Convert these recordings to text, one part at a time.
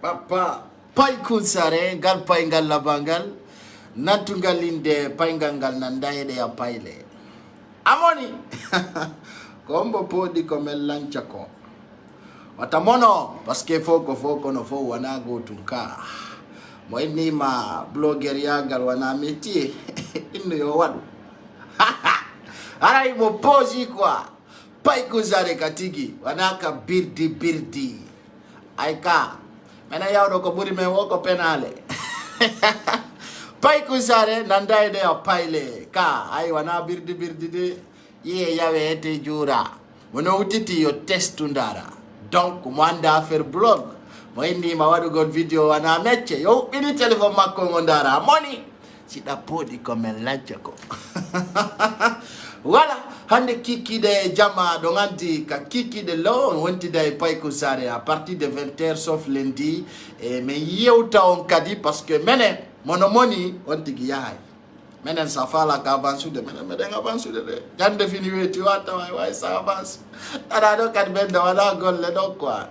Papa, paikun sare, gal paingal labangal, nantungalinde paingangal nandaide ya paile. Amoni, kombo podi come lanchako. Watamono, paske foko no fo wanago tunka. Moini ma blogger yagal wanameti, inu yo wadu. Ara ibo pozi kwa, paikun sare katigi, wanaka birdi. Aika. Mena yaudo ko buri me woko penale. Pai kusare nandai de paile ka ai wana birdi de ye yawe ete jura. Mono utiti yo test undara. Donc mwanda faire blog. Mo indi mawadu god video wana meche yo ini telephone makko ngondara money. Sida podi comme lanchako. Voilà, hande kiki de jama donganti ka kiki de lo wonti de pai kusare à partir de 20h sauf lundi et mais yeuta on kadi parce que mene monomoni wonti giyai menen sa fala ka avance de menen avance de gande fini weti wata way ça avance ada do kad ben do wala golle do quoi.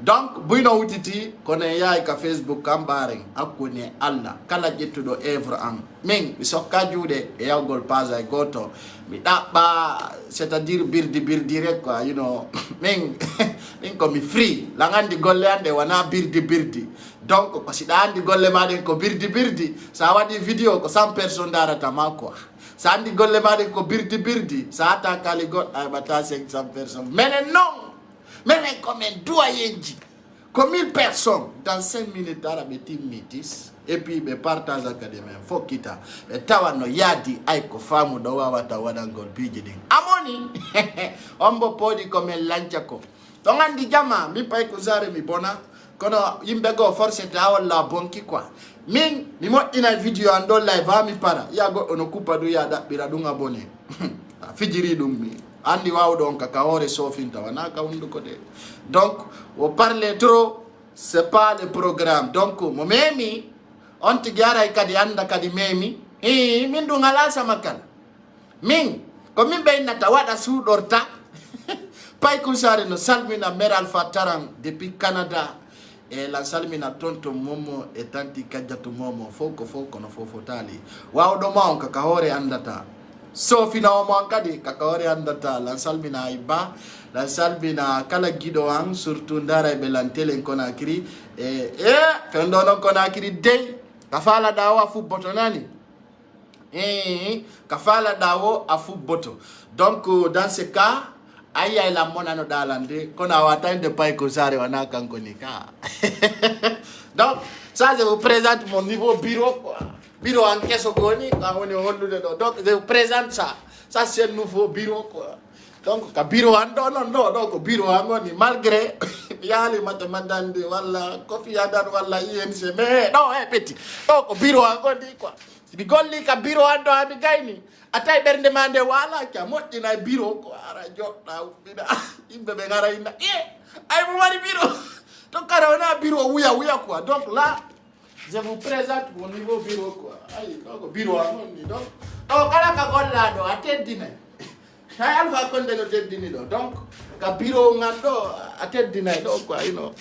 Donc buino utiti kone yaay ka Facebook kambaring akune alla kala jettudo evre an min mi sokka juude e yawgol page ay goto mi dabba c'est-à-dire birdi rek quoi you know min ko mi free la ngandi golle ande wana birdi donc ko sida andi golle maden ko birdi sa wadi video ko 100 personnes darata ma quoi sa andi golle maden ko birdi sa ata kali got ay bata 500 personnes mais non. Mais comme un doyenji, comme 1000 personnes, dans 5 minutes, arabeti mitis, et puis me partage académie, faut quitter. Et tawano yadi aiko famu dawa wata wadangol bijiding. Amoni, ombo podi comme un lanchako. Donc andi jama, mi pa kuzare mi bona, kono yimbego force tawa la bonki kwa. Min, mi mo ina video ando live ha mi para, yago onokupa du yada biradunga bone. Fijiri dummi. Andi waw don kaka hore sofinta wana ka hundu ko de donc o parler trop c'est pas le programme donc mo memi on ti gara kadi anda kadi memi min du ngala sama kala min ko min be nata wada sudorta pay ko sare no salmina meral fataram depuis Canada e la salmina tonto momo e tanti kajatu momo foko no fofo tali waw do ma on kaka hore andata so fina o mankadi kakawari andata la salbina iba la salbina kala gido ang surtout ndara be lantele konakiri fendono konakiri dey kafala dawo afu boto nani kafala dawo afu boto donc dans ce cas aya la mona no dalande kona wata de pay ko sare wana kankonika donc ça je vous présente mon niveau bureau quoi. Bureau en caisse au goni, donc je vous présente ça. Ça c'est un nouveau bureau quoi. Donc ka bureau en non donc bureau en goni malgré yali matemandande wala kofi yadan wala INC mais non petit. Donc bureau en goni quoi. Si golli ka bureau en do abi gayni atay bernde mande wala ka moddi na bureau ko ara jotna ubida imbe be ngara ina ay mo wari bureau. Donc karona bureau wuya quoi. Donc là je vous présente mon niveau bureau quoi. Aïe, donc bureau à mon ni donc. Donc kala ka golla do ated dine. Hay alfa konde no ted dine do. Donc ka bureau ngando ated dine do quoi, you know.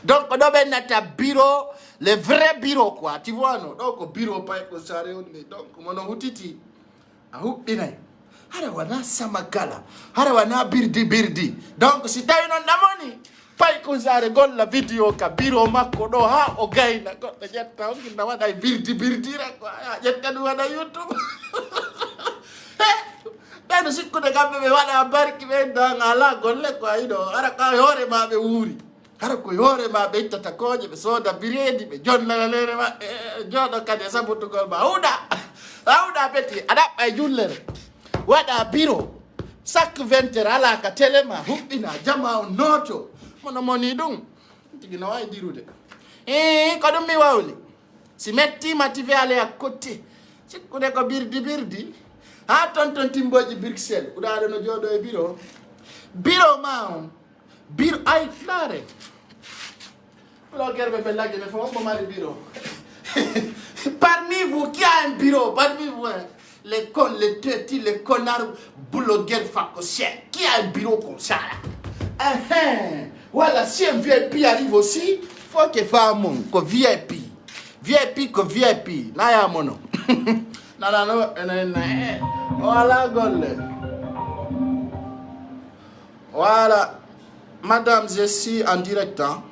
Donc do ben nata bureau, le vrai bureau quoi, tu vois non. Donc bureau pa ko sare on ni. Donc mono hutiti. A hubine. Hara wana samakala. Hara wana birdi. Donc si tayo non namoni. Pai kuzare gol la video ka biro makko do ha o gayna ko jetta on kinda wada birdi ra ko jetta du wada YouTube ben sikko de gambe be wada barki be da ngala golle ko aydo ara ka hore ma be wuri ara ko hore ma be tata koje be soda biredi be jonna lere ma jodo kade sabutu gol ba auda beti ada ay jullere wada biro sak 20 ala ka telema hubbina jama on noto mono moni dum tigina way dirude ko dum mi wawli si metti mati ale à côté ci ko de ko birdi ha tonton timboji Bruxelles udade no jodo e bureau ma on bureau ay clare blogger be bella ne fo mo mari bureau parmi vous qui a un bureau parmi vous les cons les têtis les connards blogueurs fakosiens qui a un bureau comme ça là? Voilà, si un VIP arrive aussi, faut que femme ko VIP. VIP ko VIP. Na ya mono. Na no voilà golle. Voilà. Madame, je suis en direct. Hein?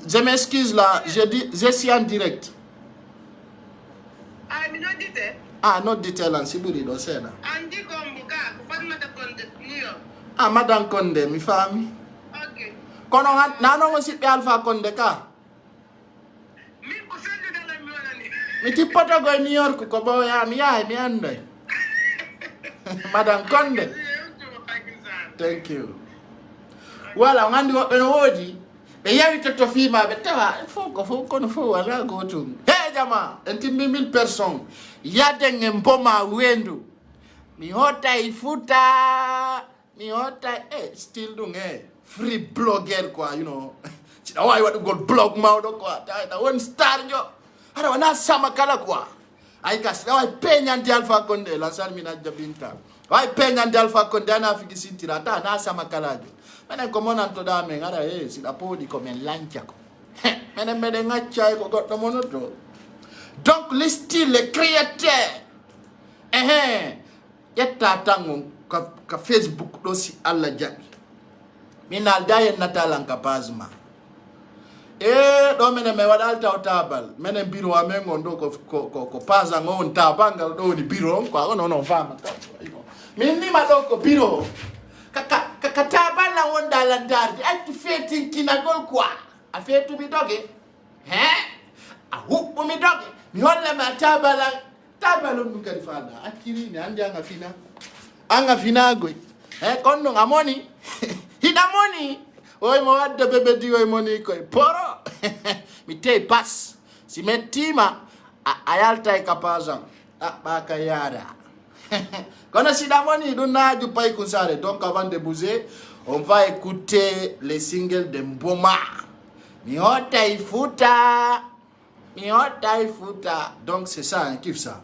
Je m'excuse là, je suis en direct. Ah, mais non, dites. Ah, non, dites-le, c'est bon, c'est là. Andi Kombuka, Fatmata Konde, New York. Ah, Madame Konde, mi famille. Ok. Kono nano mo sippe Alpha Konde ka. Mi kusende dala mi wanani. Mi ti poto go New York ko bo ya mi ande. Madame Konde. Thank you. Voilà, on andi wobe no wodi. Be yawi toto fima be tawa foko no fo wala go tum. Hey jama, enti 1000 personnes. Yadenge mboma wendu. Mi hota ifuta. Mi hota still doing free blogger quoi, you know. Why you want to go blog maudo quoi. Ta one star yo. Ara wana sama kala quoi. Ai kas why penya ndi Alpha Konde lansar mina jabinta. Why penya ndi Alpha Konde ana fikisitira ta na sama kala jo. Mene komona to da me ngara si la podi comme lancha ko. Mene ngacha ko got no monoto. Donc le style le créateur. Yetta tango ka Facebook do si alla jabi. Minal daye natalan kapazma. Do mene me wadal tabal. Mene biro amengo ndo ko paza ngon tabanga do ni biro kwa no fama. Mini madoko biro. Kakataba la wonda landardi. Ai tu feti kinagol kwa. A fetu mi doge. A hupu mi doge. Mi holla ma tabalo nukarifada. Akiri ni andi anga fina gwe. Kondo ngamoni. Hidamoni. Oi mo wadde bebe di oi moni ko poro. Mi tei pass. Si metima ayalta ikapaza. Baka yara. Quand si d'amoni donna du paille kusare. Donc avant de bouger, on va écouter les singles de Mboma. Miota ifuta. Donc c'est ça, hein, kiffe ça.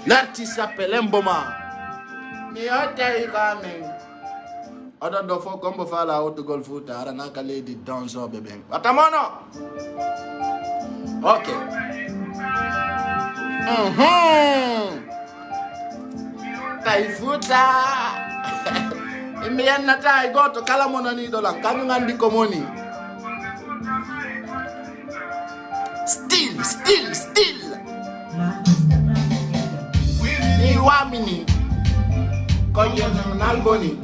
L'artiste s'appelle Mboma. Miota ikameng. Oda do fo kombo fala auto gol futa ara naka lady danso bebe. Atamono. OK. Taifuta. Imian nata igoto kala mona ni dola kanu ngandi komoni. Still. Ni wamini. Koyo nalboni.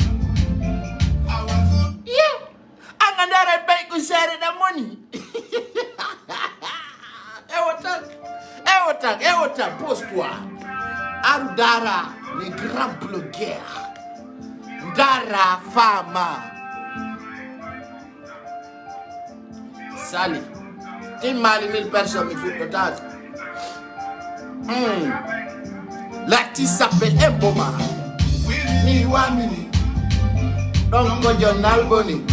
Yeah. Angandara pay ku sare da money. Ewota, pose-toi. Andara, les grands blogueurs. Dara Fama. Sali. Tim mali 1000 personnes, il faut peut-être. L'artiste s'appelle Mboma. Ni wamini. Donc, Kojo Nalboni.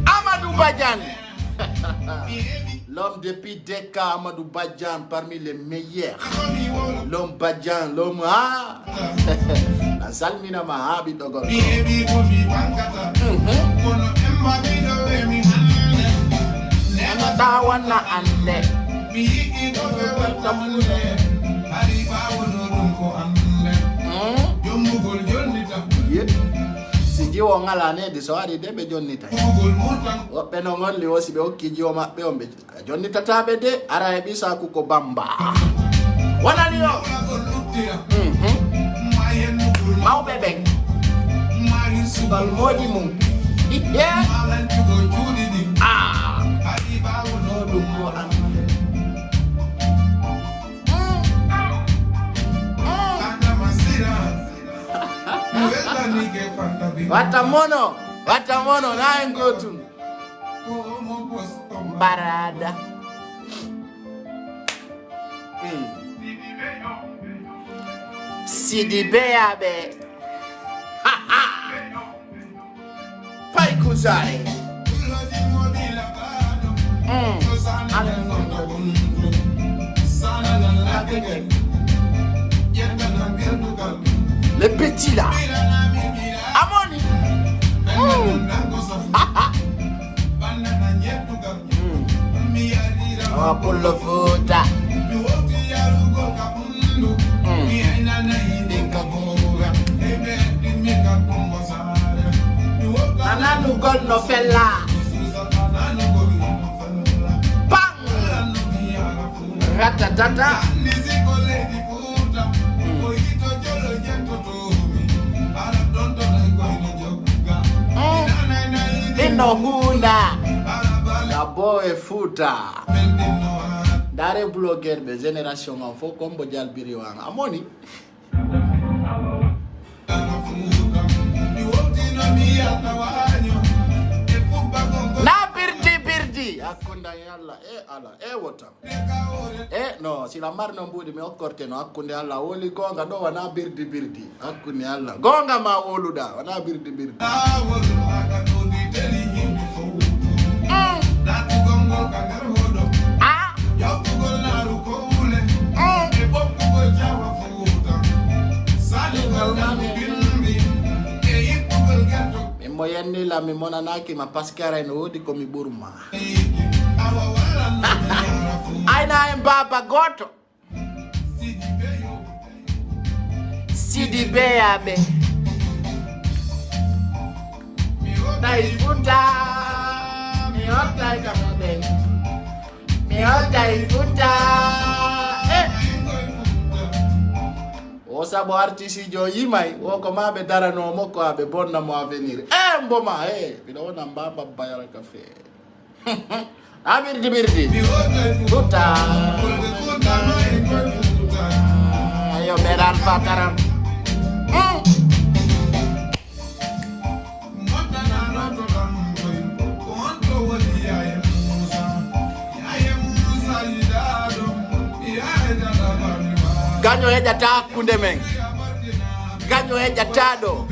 Amadou Badjan. L'homme depuis Deka, Amadou Badjan, parmi les meilleurs. L'homme Badjan, l'homme la salmina mahabi dogo. Tawana ande. Jiwo ngala ne de sawari de be jonnita o be no ngol li wosi be okki jiwo mabbe on be jonnita tabe de ara e bisa ku ko bamba wala ni yo mau bebe bal modi mum no du ko an Watamono na ngotu barada Sidibe abe Pai kuzai Les petits là. Amoni. Oh, pour le foot. Nana nous gol no fait là. Bang. Ratatata. Ino huna. Gabo e futa. Dare blogueur de génération en faux comme Bodial Biriwanga. Amoni. Na birdi akunda yalla ala wota no si la mar no mbudi me okkorte no akunde alla woli gonga do wana birdi akunde alla gonga ma woluda wana birdi moyenni la mi monanaki ma paskara no wodi ko mi burma aina mbaba goto Sidi Beabe dai futa mi hota kamabe mi hota futa Osa bo artisi jo yimay wo ko mabe dara no moko abe bonna mo avenir mboma bido na mbaba bayara cafe birdi futa ayo meral fataram Ganyo eja ta kunde men. Ganyo eja tado.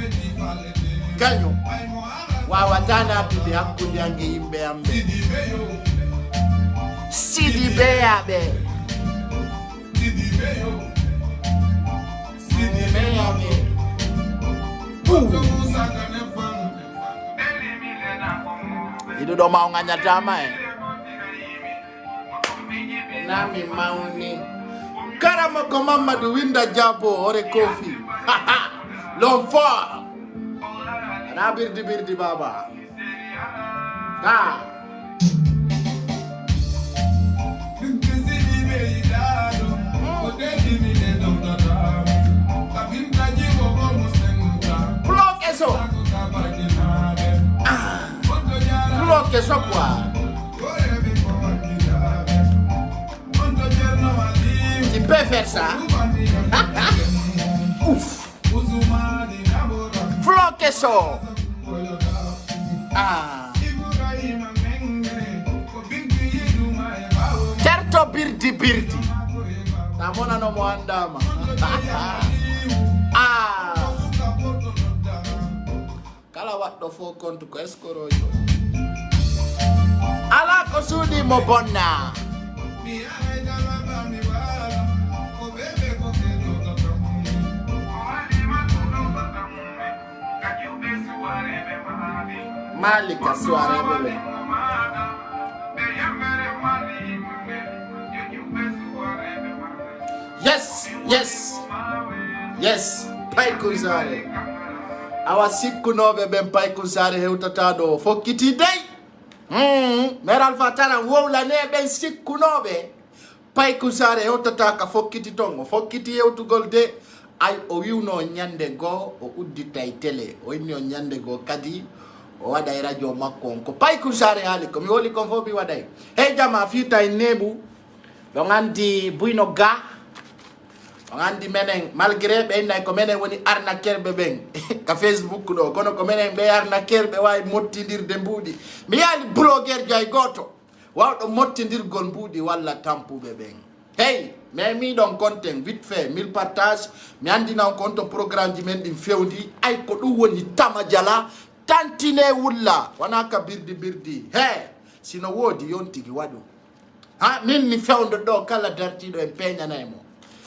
Ganyo. Wawatana bibi hakundi ange imbe ambe. Sidi Beabe. Sidi Beabe. Itu do mau nganyatama Nami mauni. Karama ko Mamadou Winda Jabo ore kofi. L'enfant. Na birdi baba. Bloque eso. Bloque eso quoi. Tu peux faire ça. Ouf. Floque eso. Certo birdi. Namona no moandama. Kala watdo fo kontu ko escoro yo. Ala ko sudi mo bonna. Malika soirée bébé. Yes. Paikuzare. Awa sikkuno bébé paikuzare hewtatado fokiti day. Meral fatara wowla ne ben sikkuno be. Paikuzare hewtataka fokiti tongo. Fokiti hewtugol de ay o wiwno nyande go o udditay télé o inni o nyande go kadi o waɗay radio makko on ko Paikuzare haali ko mi woli kon fof mi waɗay jama fiita e neebu ɗon andi buyno ga on andi menen malgré ɓe innay ko menen woni arnaquerɓe ɓen ka Facebook ɗo kono ko menen ɓe arnaquerɓe wawi mottidirde mbuuɗi mi yaali blogueur jay goto wawɗo mottidirgol mbuuɗi walla tampuɓe ɓen mais mi ɗon content vite fait 1000 partage mi andina on konto programme ji men ɗin fewndi ay ko ɗum woni tama jala tantine wulla wana ka birdi sino woodi yontigi waɗu min mi fewndo ɗo kala dartiɗo en peñanaymo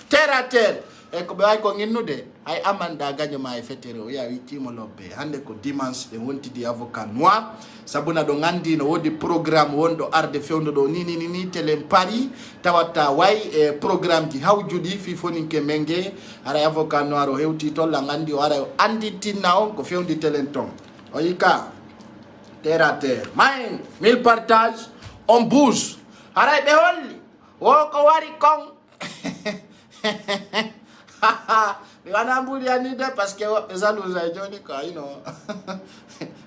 terre à terre e ko be way ko nginnude ay amanda gagnoma e fetere o ya wi timolobe hande ko dimanche de wontidi avocat noir sabuna do ngandi no wodi programme wondo arde fewndo do ni télé Paris tawata way e programme ji hawjudi fi foninke menge ara avocat noir o hewti to la ngandi o ara andi tinna on ko fewndi télé ton o yika terre à terre main 1000 partage on bouge ara be holli wo ko wari kon mi wana mbuli anide parce que ezaluza joni ko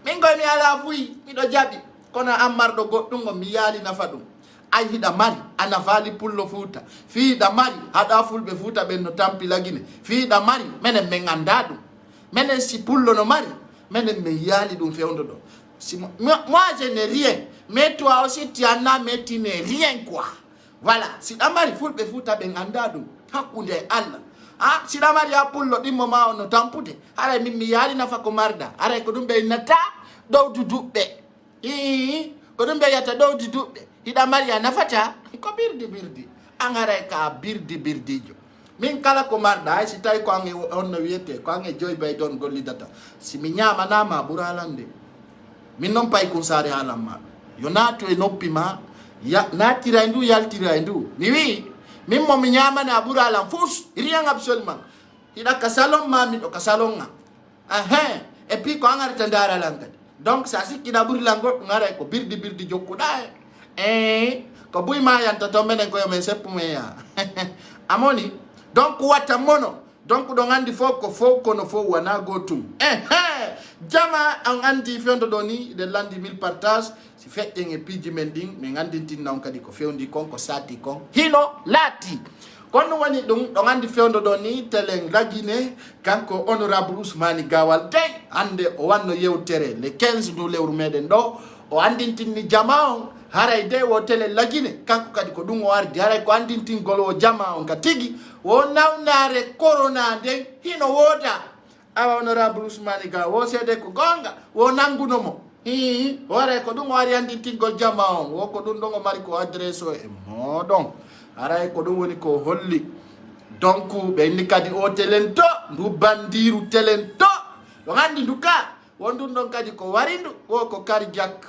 mingo mi ala fui mi do jabi kono ammardo goddum mi yali nafadum ay hida mari ana vali pullo futa fi da mari hada fulbe futa ben no tampi lagine fi da mari menen men andadu menen si pullo no mari menen me yali dum fewndo do si moi je n'ai rien mais toi aussi tu en as mais tu n'es rien quoi voilà si da mari fulbe futa ben andadu hakunde alla si da mari apullo dimmo ma on no tampude ara mi yali nafa ko marda ara ko dum be nata dowdu dubbe ko dum be yata dowdu dubbe hida maria nafata ko birdi angare ka birdi jo min kala ko marda si tay ko angi on wiete ko angi joy bay don golli data si mi nyama na ma buralande min non pay kun sare halamma yo natu e noppima ya natira ndu yaltira ndu mi wi min mo mi nyama na buralam fous rien absolument hida ka salon ma mi do ka salon nga et puis ko angare tandara langa donc ça si kida burilango ngare ko birdi jokkuda ko buy ma yanta to menen ko men sepp meya amoni donc wata mono donc do ngandi fo no fo wana gotum jama an andi fendo doni de landi 1000 partage si fette nge piji mending me ngandi tin naw kadi ko fewndi kon ko sati kon hino lati kono woni dum do ngandi fewndo doni teleng lagine kanko honorable Ousmane Gawal tay ande o wanno yewtere le 15 do lewru meden do o andintin ni jama on haray de wo tele lagine kanko kadi ko dum o wardi haray ko andintin golo o jama on ka tigi wo nawnare corona de hino woda awa honorable Ousmane Gawal wo sede ko gonga wo nanguno mo wore ko dum o wari andintin gol jama on wo ko dum do mari ko adresse o e modon haray ko dum woni ko holli donc be ni kadi o telento ndu bandiru telento do ngandi duka wondun don kadi ko warindu wo ko kari jak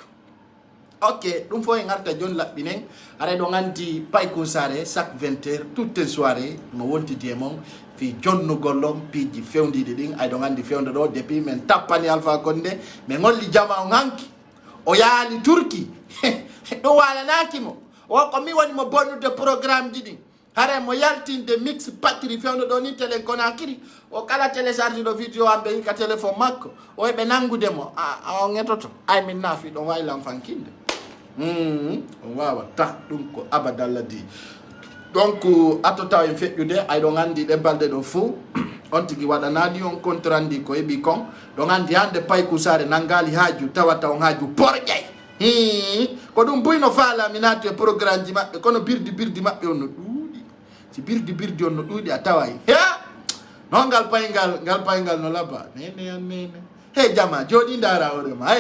ok dum fo en arta jon labbinen are do ngandi pay ko sare chaque 20h toute soirée mo wonti diemon fi jonnu gollom piji fewndi de din ay do ngandi fewndo do depuis men tapani Alpha Condé me ngolli jama nganki o yaali Turki do wala nakimo o ko mi woni mo bonnude programme didi hare mo yaltinde mix patri fewndo do ni tele Conakry o kala télécharge do video ambe ka téléphone makko o be nangude mo o ngetoto ay min nafi do waylam fankinde wawa ta dum ko abadalla di donc atota en fekkude ay do ngandi de balde do fu on tigi wadanadi on contrandi ko ebi kon do ngandi hande pay kusare nangali haju tawata on haju porjay ko dum buyno faala minati programme ji mabbe kono birdi mabbe on no duudi si birdi on no duudi a taway no ngal paygal no laba nene jama jodi ndara ore ma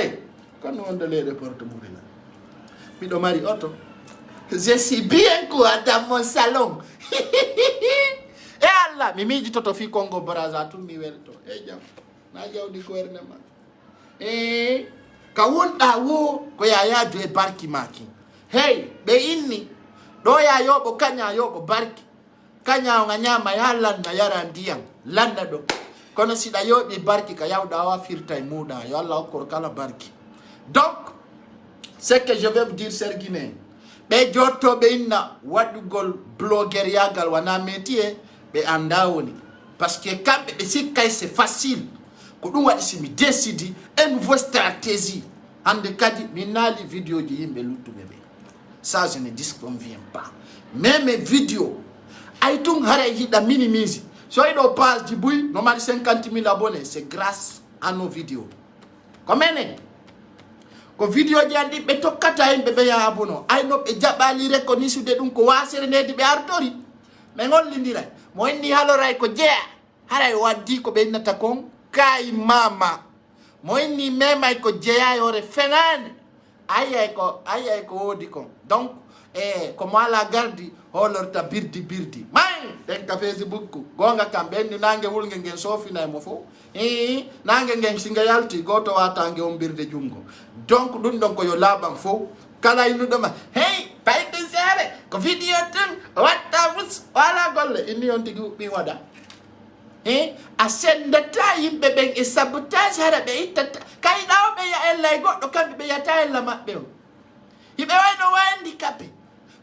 kono on de lede porte burila mi do mari auto je suis bien quoi dans mon salon Allah mi miji toto fi Congo Brazza tu mi welto jam na jawdi ko erne ma ka wonda wo ko ya do e barki maki be inni do ya yobo kanya yobo barki kanya nga nyama ya landa yara ndiam landa do kono sida yobi barki ka yawda wa firta muda yo Allah ko kala barki donc ce que je vais vous dire Serguine be jotto be inna wadugol blogger yagal wana métier be andawoni parce que kambe be sikay c'est facile ko dum wadi simi décidi une nouvelle stratégie ande kadi minali vidéo ji yimbe lutu bebe ça je ne disconviens pas même mes vidéos ay tung hare hida minimise so ido page di buy no mari 50 000 abonnés c'est grâce à nos vidéos comment ko video jandi be tokkata en be ya abono ay no be jabali reconnaissance dum ko wasere nedi be artori me ngollindira mo inni haloray ko jeya haray waddi ko be nata kon kay mama mo inni memay ko jeya yore fenande ayay ko wodi kon donc ko mala gardi holorta birdi may den ka Facebook gonga kambe ni nange wulnge ngen sofi na mo fo nange ngen singa yalti goto wata nge ombirde jungo donc dun don ko yo laban fo kala inu dama hey payde sere ko video tan watta bus wala golle inni on tigi bi wada asendata yimbe ben e sabotage hara be itata kay daw be ya ella goddo kambe be yata ella mabbe o yibe wayno wa handicapé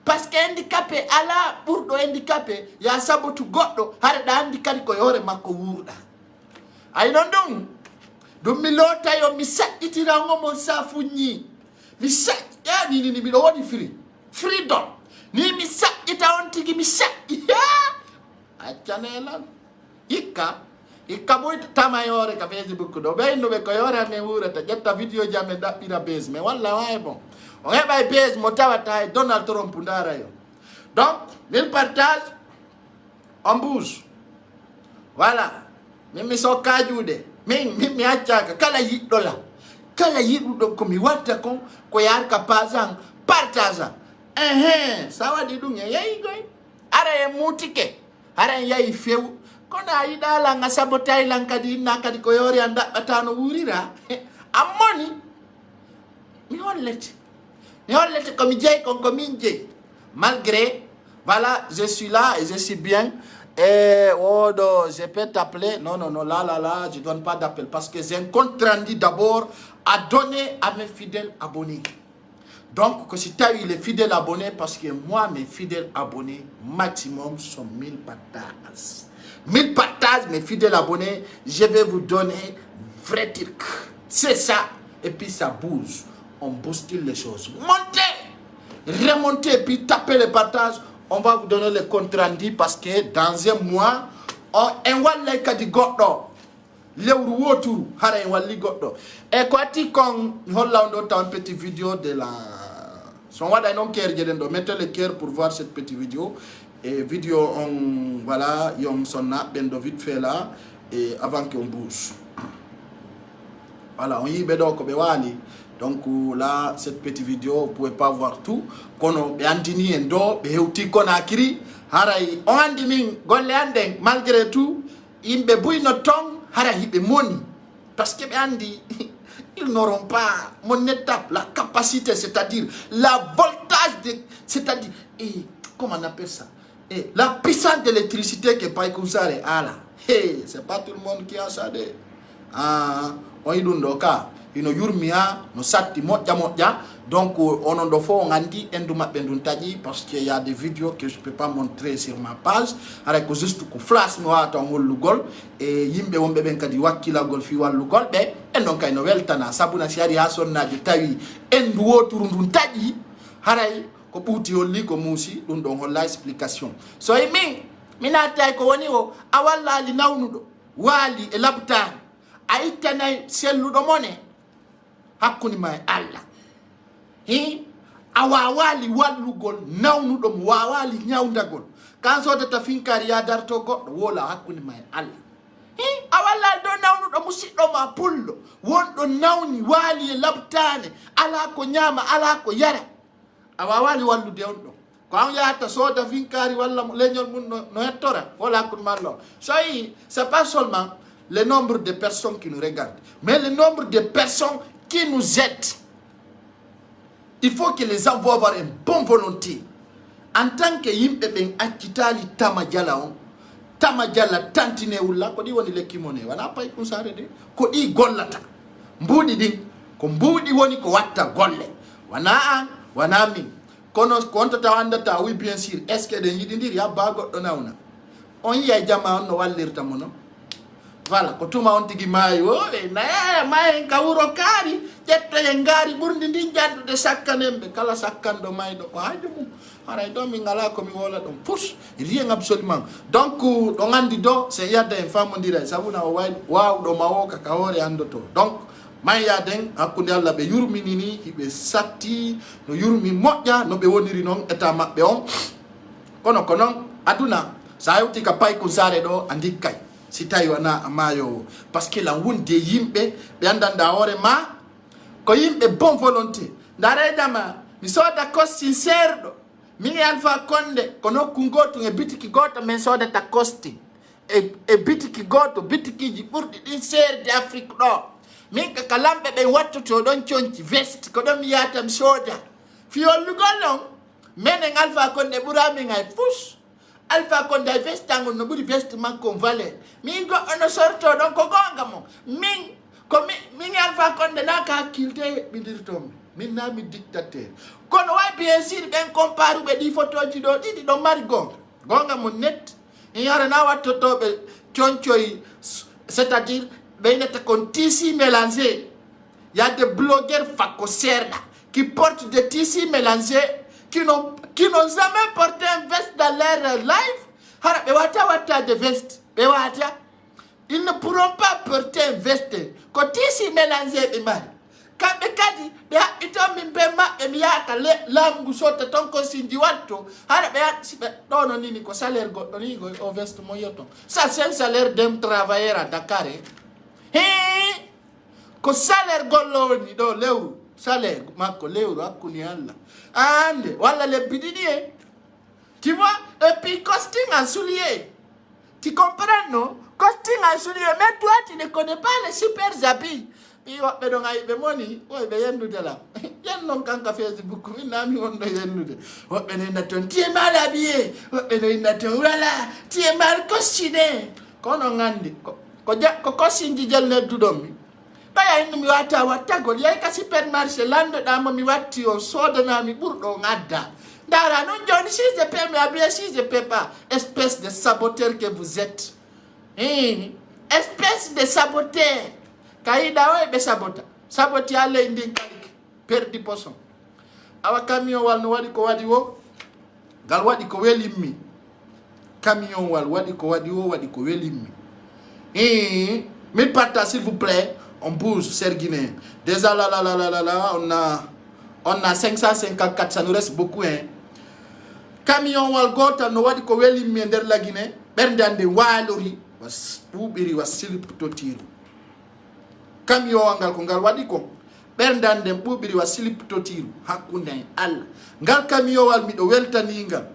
parce que handicapé ala burdo handicapé ya sabotu goddo hara da handicapé ko yore makko wurda ay non dum mi lota yo mi sadditira ngomo safunyi mi sadda ni mi do wodi freedom ni mi saddita on tigi mi saddi accanela ikka boy tama yore ka Facebook do be no be ko yore me wurata jetta video jamme dabbira base me walla way bon on heba base mo tawata Donald Trump ndara yo donc mil partage on bouge voilà mi so kajude mi acca kala yiddo la kala yiddo ko mi watta ko yar ka pazan partage sawadi dunge yayi goy ara e mutike ara yayi few kona yidala nga sabotay lan kadi nakadi ko yori anda batano wurira amoni mi hollete comme jey kon ko minje malgré voilà je suis là et je suis bien et je peux t'appeler non là je donne pas d'appel parce que j'ai un compte rendu d'abord à donner à mes fidèles abonnés. Donc que si tu as eu les fidèles abonnés, parce que moi mes fidèles abonnés maximum sont 1000 partages. 1000 partages, mes fidèles abonnés, je vais vous donner vrai truc. C'est ça. Et puis ça bouge. On bouscule les choses. Montez, remontez, puis tapez les partages. On va vous donner le compte rendu parce que dans un mois, on va les goddo. Le rouotu, hara wali goddo. Et quoi tu con, Hollande une petite vidéo de la. Son wada non cœur, mettez le cœur pour voir cette petite vidéo. Et vidéo on voilà yom sonna bendo vite fait là et avant qu'on bouge voilà on y bedo ko be wali donc là cette petite vidéo vous pouvez pas voir tout kono be andini endo be hewti Conakry haray on andi min golle anden malgré tout imbe buyno ton hara hibe moni parce que be andi ils n'auront pas mon étape la capacité c'est-à-dire la voltage c'est-à-dire comment on appelle ça. Et la puissance d'électricité que Paikousare a là, hey, c'est pas tout le monde qui a ça de. On y donne cas, il no yurmia, no sati moja, donc on en doit on andi enduma benduntaji parce qu'il y a des vidéos que je peux pas montrer sur ma page, avec juste que flash moi ton lugol et yimbe wombe ben kadi wakila gol fi wal lugol be en donc ay no weltana sabuna siari hason na de tawi endu woturunduntaji haray ko puti holli ko musi dum don holla explication so e min atay ko woni o awalla li nawnudo wali e labta ay tanay selludo mone hakkuni may alla awa wali wallugol nawnudo mo wawali nyawndagol kan so data finkari ya darto goddo wola hakkuni may alla awalla do nawnudo musiddo ma pullo wondo nawni wali e labtane ala ko nyama ala ko yara awawali wallu de on do ko an yaata soda vinkari walla leñol mun no hettora wala kun mallo so c'est pas seulement le nombre de personnes qui nous regardent mais le nombre de personnes qui nous aident. Il faut que les gens vont avoir une bonne volonté en tant que yimbe ben akitali tamajala on tamajala tantine ulla ko di woni lekki mone wana pay ko sare de ko di gollata mbudi din ko mbudi woni ko watta golle wana min kono konta tawanda ta oui bien sûr est-ce que de yididir ya ba goddo nawna on yi jama on no wallirta mono voilà ko tuma on tigi mayo na may kawuro kari jetta e ngari burndi ndi jaddu de sakkanembe kala sakkando maydo ko hajumu haray do mi ngala ko mi wola dum push rien absolument donc do ngandi do c'est yadda en famondira sabuna o way waaw do mawo ka kawore andoto donc maya den hakkunde Allah be yurminini hibe satti no yurmi moƴƴa no be woniri non eta mabbe on kono aduna sa yewti ka pay ko sare do andi kay si tawi wana amayo parce que la wonde yimbe be andanda hore ma ko yimbe bon volonté ndare jama mi soda ko sincère do Mingi Alpha Conde, kono kungoto nge biti kigoto men soda ta costi. E biti kigoto, biti kiji purdi din ser di Afrique no. Mingi kalambe be watu to don chonchi vest, kono miyata msoda. Fiol lugolong, menen Alpha Conde burami ngai fush. Alpha Conde vestango no buri vest man konvale. Mingo ono sorto don kogonga mo. Mingi Alpha Conde naka kilte bidirtom. Min na mi dictateur. Kono way bien sûr ben compare be di photo ci do di do mari gonga mo net yara na watto to be chonchoy, c'est-à-dire ben net kon tissu mélangé. Il y a des blogueurs facosseurs qui portent des tissus mélangés qui n'ont jamais porté un veste dans leur life. Hara be wata de veste be wata. Ils ne pourront pas porter un veste ko tissu mélangé be mari. Kambe kadi be ito mimbema emiaka langu sote tonko sindi watu hara be sibe dono nini ko salaire go doni go o veste moyoto ça c'est un salaire d'un travailleur à Dakar ko salaire gollo ni do lewru salaire makko lewru akuni alla ande wala le bidini tu vois et puis costume en soulier tu comprends non costume en soulier mais toi tu ne connais pas les super habits. Iwa be do ngai be moni o be yendu de la yen non kanka Facebook mi nami on do yendu de o be na ton tie mal habillé o be na ton wala tie mal costume kono ngandi ko costume jel ne dudom mi baya indi mi wata go yai ka supermarché lando da mo mi watti o soda na mi burdo ngadda dara non joni si je peux me habiller si je peux pas espèce de saboteur que vous êtes espèce de saboteur. Kaida we be saboti ale indi kalik perdi poson awa camion wal no wadi ko wadi wo gal wadi ko welimmi camion wal wadi ko welimmi mille partage s'il vous plaît on bouge Serguiné déjà là on a 554 ça nous reste beaucoup camion wal gota no wadi ko welimmi der la Guinée berdande walori was bubiri was silip to tiru camion angal ko ngal wadi ko berdande bubiri wa silip to tiru hakkunde Allah ngal camion wal mi do weltani ngal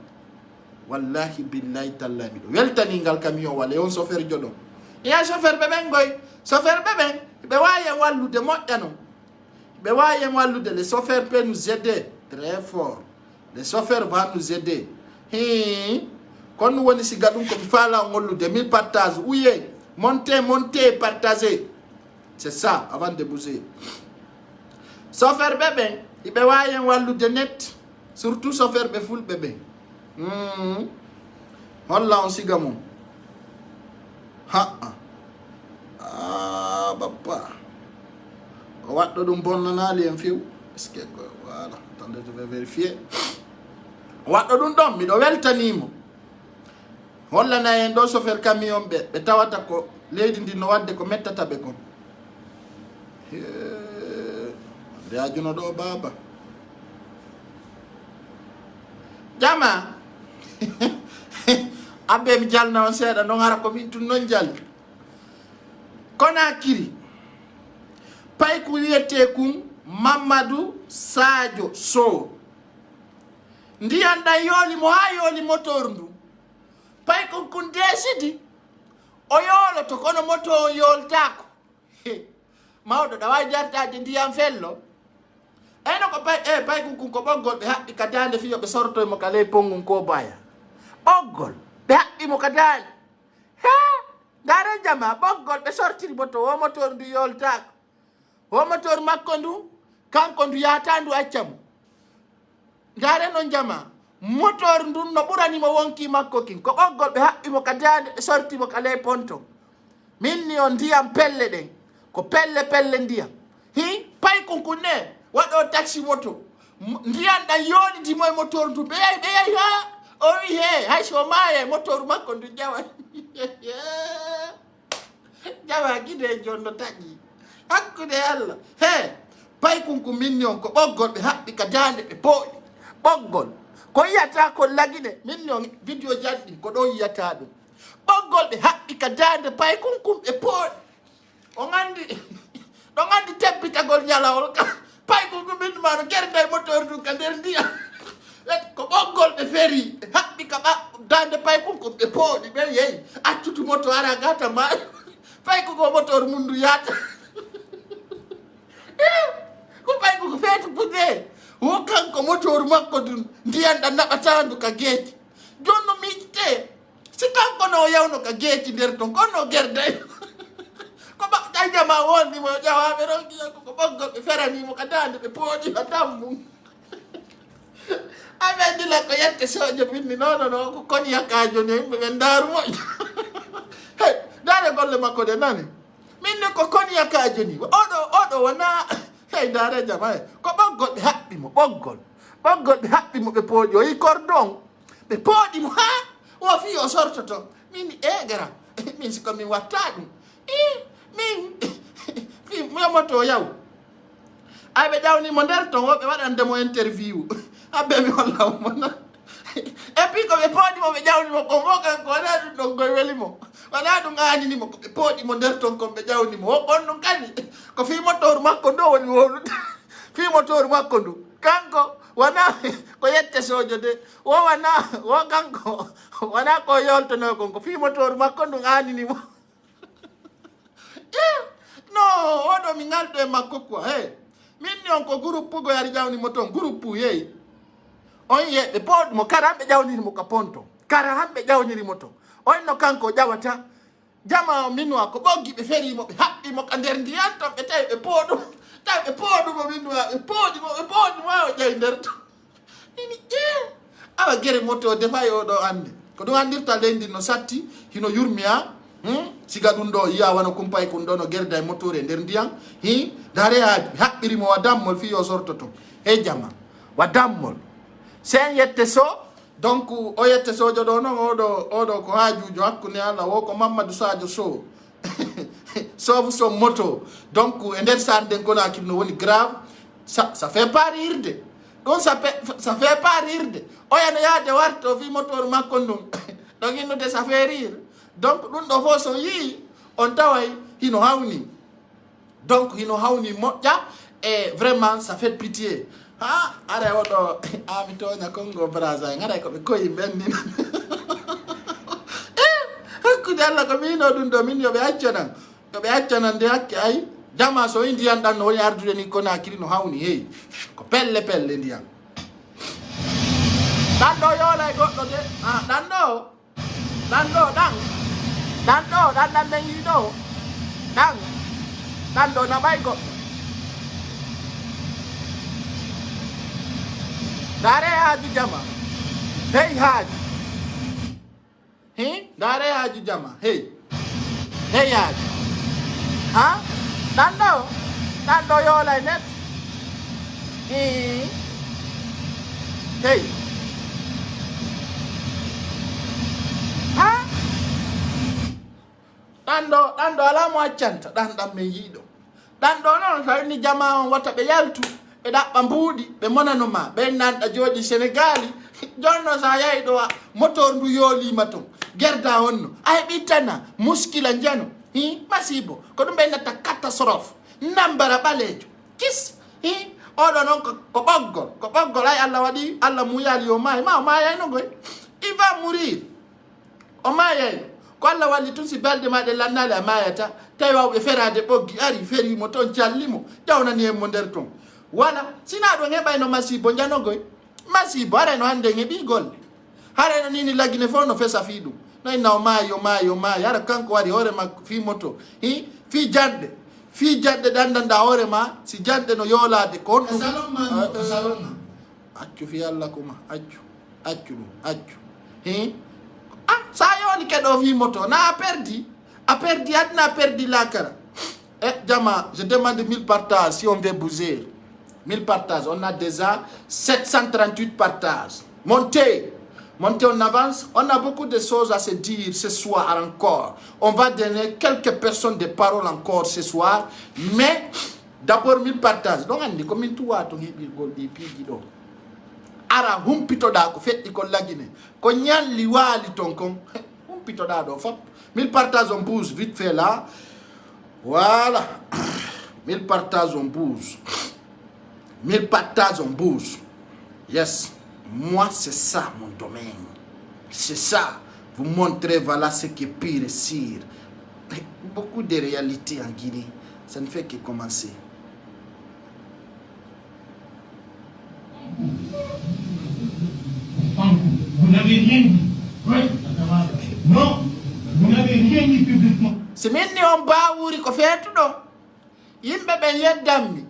wallahi billahi taala mi do weltani ngal camion wal e on chauffeur jodon ya chauffeur bebe ngoy chauffeur bebe be waye wallude moƴƴano be waye wallude les chauffeurs peut nous aider très fort les chauffeurs vont nous aider kon woni si gadum ko fala ngollude mille partage ouye montez partagez. C'est ça, avant de bouger. Chauffeur bébé, il peut avoir un wallou de net. Surtout chauffeur bébé full bébé. Voilà, on s'y gagne. Ah, papa. On va te donner un bon analyse, un fiou. Est-ce que, voilà, attendez, je vais vérifier. On va te donner un bon, mais on va le tenir. Voilà, na yendo chauffeur camion be. Betawata ko, lady ndi no wadde ko metta tabe ko. Reajuno do baba jama abbe mi jalna on seeda no ngara ko min tun non jall Conakry pay ku wiete kum Mamadou Sadio Sow ndiyanda yoli mo ha yoli motor ndu pay ko kun desidi o yolo to kono moto yoltako mawdo da way jartaade ndiyam fello eno ko pay ko boggol be habbi kadande fiyo be sorto mo kale pongun ko baya boggol be habbi mo kadande dara jama boggol be sortiri boto o motor ndu yoltako o motor makko ndu kanko ndu yatandu accam dara non jama motor ndu no burani mo wonki makko kin ko boggol be habbi mo kadande be sorti mo kale ponto minni on ndiyam pelle den ko pelle ndiyam pay kunkune wado taxi moto ndiyam da yoni di moy motor du be ha o wi hay so maye motor makko ndu jawa jawa gide jondo taji hakkude Allah pay kunku minnion ko boggol be habbi ka dande be boodi boggol ko yata ko lagine minnion video jaddi ko do yata dum boggol be habbi ka dande pay kunkum be boodi o ngandi teppitagol nyalawol ka pay ko min maro gerde motor du ka der ndiya ko ɓoggol ɓe feri haɓɓi ka dande pay kon ko ɓe pooɗi ɓe yeyi accutu moto ara gata ma pay ko motor mundu yata ko pay ko feetu puɗe wo kanko motor makko dun ndiyan ɗan naɓatandu ka geeti jonno miijte si kanko no yawno ka geeti nder ton konno gerday ko ƴaƴama wonnimo ƴawaɓe ronkiya ko ɓoggol ɓe feranimo ka dande ɓe pooɗi ha dammum aɓe dila ko yette sojo pinni nono ko koni yakkajo ni yimɓe ɓe ndaaru moƴƴo hey daare golle makko de nani minne ko koni yakkajo ni oɗo wona hey daare jama he ko ɓoggol ɓe haɓɓimo ɓoggol ɓe haɓɓimo ɓe pooɗi o yi cordon ɓe pooɗimo ha o fi o sortoto min gara min siko min watta ɗum min fi momoto yaw aɓe ƴawnimo nder ton woɓe waɗandemo interview aɓe mi hollamo na e puis ko ɓe pooɗimo ɓe ƴawnimo ko mo kanko wona ɗum ɗon koye welimo wona ɗum aaninimo ko ɓe pooɗimo nder ton kon ɓe ƴawnimo o on ɗum kadi ko fi motoru makko ndo woni wowlude fi motoru makko ndu kanko wona ko yette sojo de wo kanko wona ko yoltono kon ko fi motoru makko ndu aaninimo no oɗo mi ngalɗo e makko quoi hey minni on ko groupe go yari ƴawnimo toon groupe yeyi on yeɓe pooɗimo kara hamɓe ƴawnirimo ka ponto kara hamɓe ƴawnirimo to on no kanko ƴawata jama minwa ko ɓoggi ɓe ferimo ɓe haɓɓimo ka nder ndiyan ton ɓe tawi ɓe pooɗumo minwa ɓe pooɗimo o ƴeyi nder to ini awa gere moto defay oɗo ande ko ɗum andirta leydi no satti hino yurmiya siga ɗum ɗo yiya wona kumpay kon ɗo no gerda e motore nder ndiyam dare haaji ɓe haɓɓirimo wa dammol fi o sortoto hey jama wa dammol sen yette so donc o yette sojo ɗo noon oɗo ko haajujo hakkunde Allah wo ko Mamadou Sadio Sow sauve son moto donc e nder sar nden Conakry no woni grave ça fait pas rirde ɗum ça fait pas rirde oyano yaade warta o fi motor makko ndum ɗon innude ça fait rire donc ɗum ɗo fof so yii on taway hino hawni donc hino hawni moƴƴa et vraiment ça fait pitié ha ara oɗo ami toña Congo Brazza en aray koɓe koyi ɓennin hakkude Allah ko mino ɗum ɗo min yoɓe accanan nde hakke ay jama so yi ndiyan ɗan no woni ardude ni Conakry no hawni heyi ko pelle ndiyan ɗan ɗo yoolay goɗɗo de ɗan men yiɗo ɗan ɗo naɓay goɗɗo dare haaju jama hey haaju dare haaju jama hey haaju ha ɗan ɗo yoolay net hey ha ɗan ɗo ala mo accanta ɗan men yiiɗo ɗan ɗo noon so ni jama on wata ɓe yaltu ɓe ɗaɓɓa mbuuɗi ɓe monanoma ɓe nanɗa jooɗi Sénégali jonno sa yahi ɗo motor ndu yoolima ton gerda honno a heɓi tana muskila jano masibo ko ɗum ɓe natta catastrophe nambara ɓaleejo kis oɗo noon ko ɓoggol ay Allah waɗi Allah muyali o maayi ma o maayayno goy il va mourir o maayayno ko Allah walli tun si balɗe maɗe lannale a maayata tawi wawɓe ferade ɓoggi ari ferimo toon callimo ƴawnani en mo nder ton wala sina ɗo heɓayno masibo janogoy masibo harayno hannde heɓi golle harayno nini lagine fof no fesa fi ɗum no inna o maayi hara kanko wari hoore makko fi moto fi janɗe ɗandanɗa hoore ma si janɗe no yoolade ko on ɗum accu fi Allah kuma accu ɗum sa yooli keɗo fi moto na a perdi adna a perdi lakara jama je demande 1000 partages si on veut bouger 1000 partages, on a déjà 738 partages. Montez on avance. On a beaucoup de choses à se dire ce soir encore. On va donner quelques personnes de parole encore ce soir. Mais d'abord 1000 partages. Donc on dit comme tout à ton hippie. Ara humpito da ko fetti ko lagine. Ko nyalli wali ton kon. Humpito da do fop. 1000 partages on bouge vite fait là. Voilà. 1000 partages on bouge. 1000 partages on bouge. Yes. Moi, c'est ça mon domaine. C'est ça. Vous montrer, voilà ce qui est pire et sûr. Beaucoup de réalités en Guinée. Ça ne fait que commencer. Vous n'avez rien dit. Oui. Non, vous n'avez rien dit publiquement. C'est minni on baouri ko fetu do. Yimbe ben yeddammi.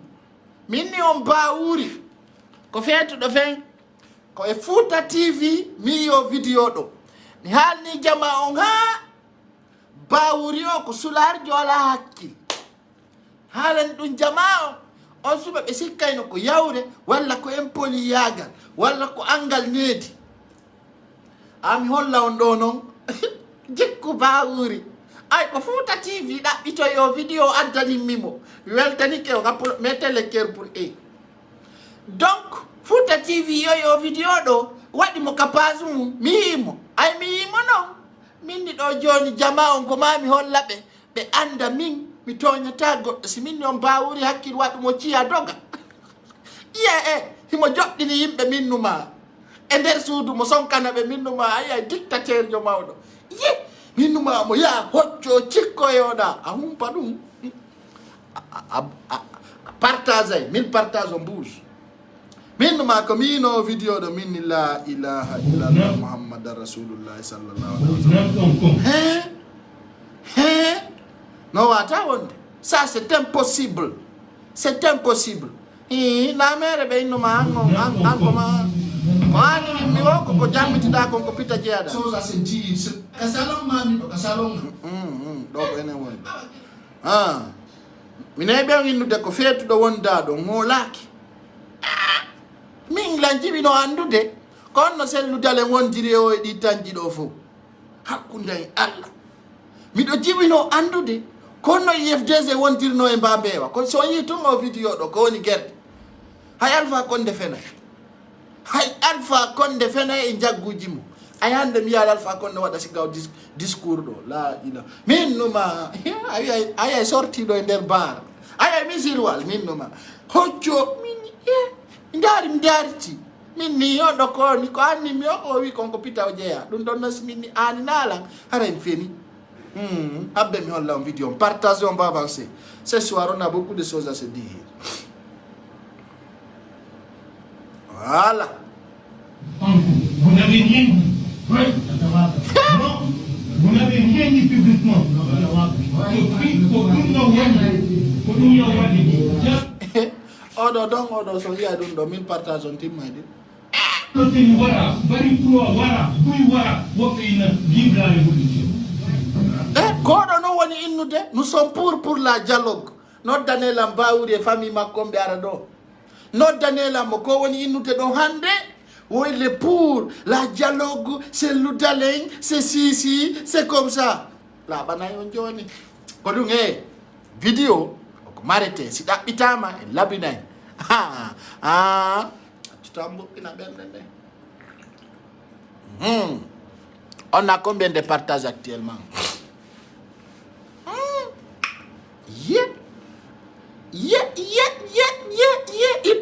Minni on baouri ko fetu do fen. Ko e Fouta TV mi yo video do. Ni halni jama on ha baouri o ko sular jola hakki. Halan dun jama on suba be sikkayno ko yawre walla ko empoli yagal walla ko angal nedi. Ami holla on do non jikku baouri. Ay ko Fouta TV da bito yo video addani mimo weltani ke rapport mettez le cœur pour eux. Donc Fouta TV yo video do wadi mo kapazu mimo ay mimo non minni do joni jama on ko mami holla be anda min mi tonya tago si minni on baawuri hakkil wadi mo ciya doga himo joddini yimbe minnuma e nder suudu mo sonkana be minnuma ay dictateur jo mawdo minnuma mo ya hocco cikko yoda humpa dum partage min partage on bouge minnuma ko mino video do min la ilaha illallah muhammadar rasulullah sallallahu alaihi wasallam no wata wonde ça c'est impossible na mere be innuma an Mani mi woko ko jambiti da ko pita jeada. So za se ji kasalon mami do kasalon. Do ko ene won. Mine be windu de ko fetu do wonda do ngolaki. Min lanjibi no andude kono sellu dale wondiri o e di tanji do fo. Hakkunde Allah. Mi do jibi no andude kono IFDZ wondiri no e mbabewa. Ko so yi to mo video do ko woni gerde. Hay Alpha Condé fena. Hay Alpha Condé fena e jagguji mo ayande mi yal Alpha Condé wada ci gaw discours do la ila minnuma ay sorti do nder bar ay misilwal minnuma hoccio min ndarti minni yo do ko ni ko anni mi o wi kon ko pita o jeya dum don nas minni ani nala haren fini abbe mi holla un vidéo partage, on va avancer. Ce soir on a beaucoup de choses à se dire. Voilà. Vous n'avez rien dit. Oui. Non, vous n'avez rien dit publiquement. Odo so ya dun do min partage on tim mai dit. Godo no woni innude, nous sommes pour la dialogue. No Daniela Mbaouri e famille Makombe arado. No Daniela Moko woni innude do hande. Oui, le pour la dialogue, c'est l'oudaleng, c'est si, c'est comme ça. La banayon joni. Kodunge vidéo ko marete si da bitama e labinay. Tu tambo ina bende. On a combien de partages actuellement? Il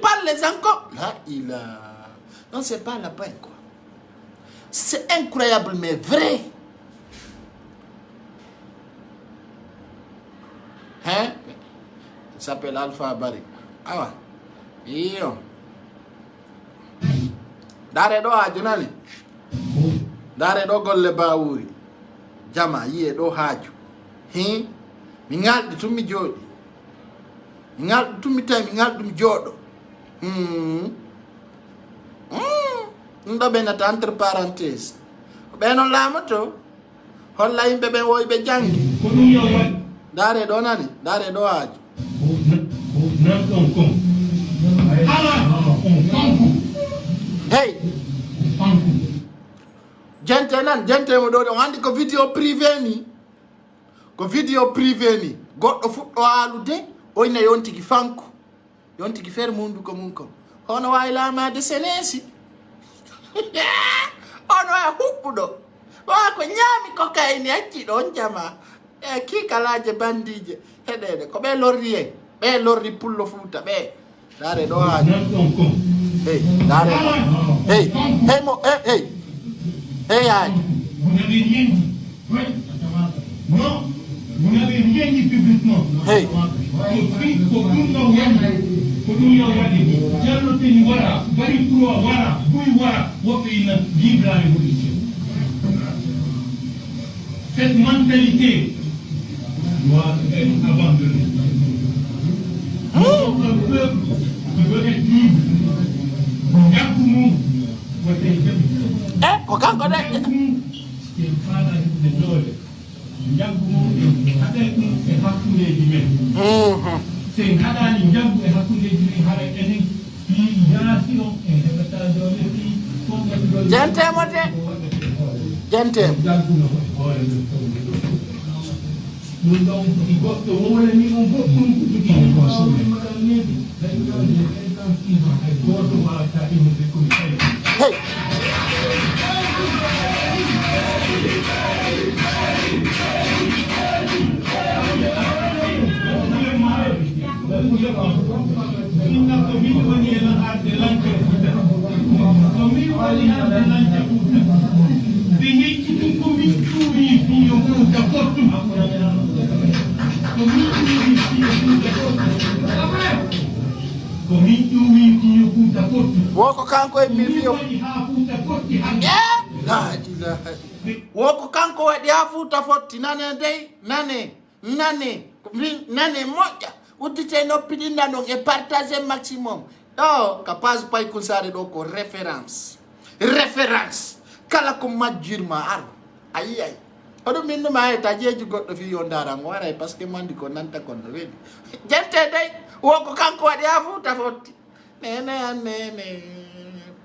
parle les encore. Là, il a... Non, c'est pas la peine, quoi. C'est incroyable, mais vrai. Hein? Il s'appelle Alpha Barry. Ah ouais. Yo. Dare do hajunali. Dare do golle Baouri. Jama yie do haju. Mi ngaldi tumi jodi. Mi ngaldi tumi tay mi ngaldi dum jodo. Ndo benata entre parenthèses. Benon lamato. Holla yimbe ben woy be jangi. Dare do nani, dare do haju. Hey. Gente mo do handi ko video privé ni. Ko video privé ni. Goddo fuddo alude o ina yonti ki fanku. Yonti ki fer mundu ko munko. Hono wayla ma de senesi. Ono ya hukudo. Wa ko nyami cocaine acci don jama. Ki kalaje bandije. Hedede ko be lorri pullo Fouta be. Dare do ha. Hey, dare. Hey, Vous n'avez rien dit. Oui. Non, vous n'avez rien dit publiquement. Hey. Cette mentalité doit être abandonnée. Notre peuple qui veut être libre, Woko kanko e milfio. Woko kanko e diafuta foti nane dei nane moja. Utite no pidinda non e partager maximum. Oh, capaz pai kusare doko référence. Kala ko majjirma ar. Ayi. Odo minno ma e tajeji goddo fi yondara ngwara parce que mandi ko nanta kon wedi. Gente dei woko kanko e diafuta foti. Nene.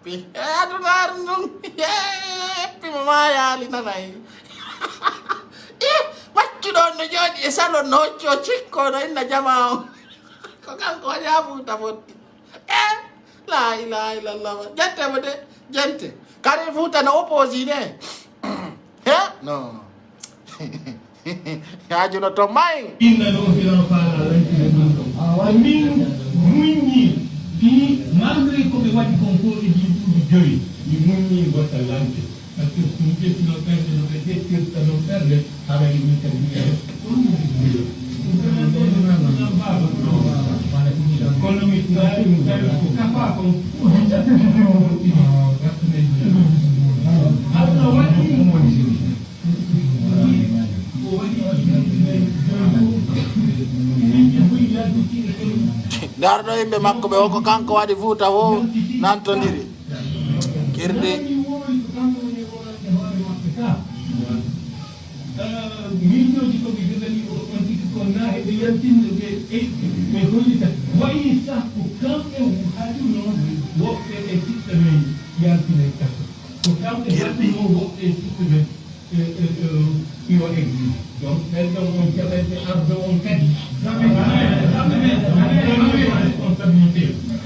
Pi. Adunar nung. Pi mama ali nanai. Macci don no jodi e salo nocho cikko no inna jamao. Ko kanko ya futa fotti. La ilaha illallah. Gente. Kare futa na opposite. No. Ya juno to mai. Inna no fila fala awamin munyi di malgré come wadi concordi di gioia di munyi gota lante. Perché se non perde non vede non perde aveva limite Dardo imbe makko be woko kanko wadi futa wo nantondiri. Kirde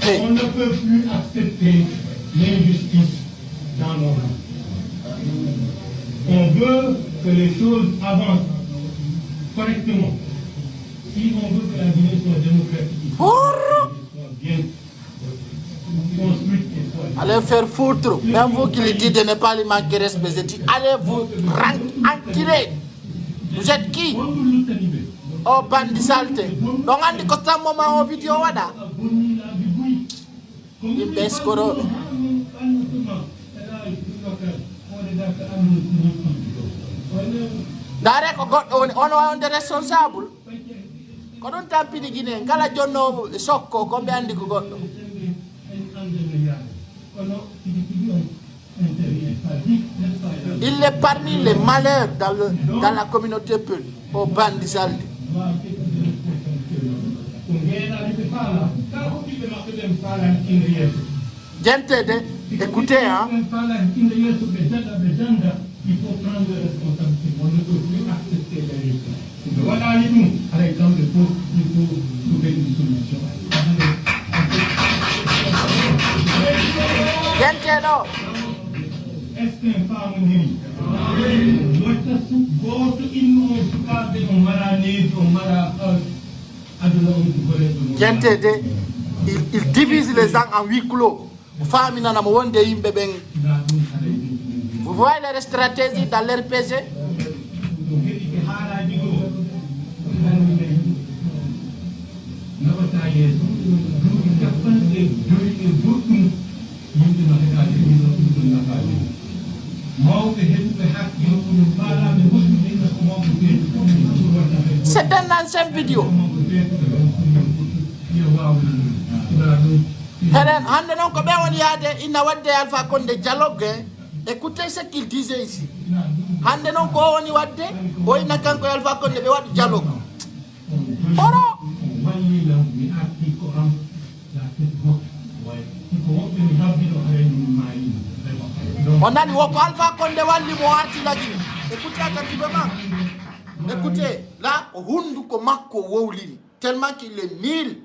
on ne peut plus accepter l'injustice dans nos vies. On veut que les choses avancent correctement. Si on veut que la Guinée soit démocratique, soit bien construite et soit... Allez faire foutre. Même vous qui le dites de ne pas lui manquer respect, allez vous enculer. Vous êtes qui? Oh, bandi saleté. Donc, on dit que c'est un moment en vidéo. Il baisse coro. Dare ko goddo on est responsable. Ko don tampi di Guinée kala jonno sokko ko be andi ko goddo. Il est parmi les malheurs dans la communauté Peul, au bandi saldi. Gente, écoutez, hein. Il faut prendre des responsabilités. On ne peut plus accepter les risques. Voilà, par exemple, il faut trouver une solution. Gente, non. Est-ce qu'un femme dit Gente, il divise les gens en 8 clos. famina na mo wonde yimbe ben. Vous voyez les stratégies dans l'RPG? C'est un ancien vidéo. Hande non ko be woni yade ina wadde Alpha Condé dialogue. Écoutez ce qu'il disait ici. Hande non ko woni wadde o ina kanko Alpha Condé be wadi dialogue. Oro on a dit woko Alpha Condé walli mo arti lagini. Écoutez attentivement. Écoutez, là hundu ko makko wowliri tellement qu'il est nul.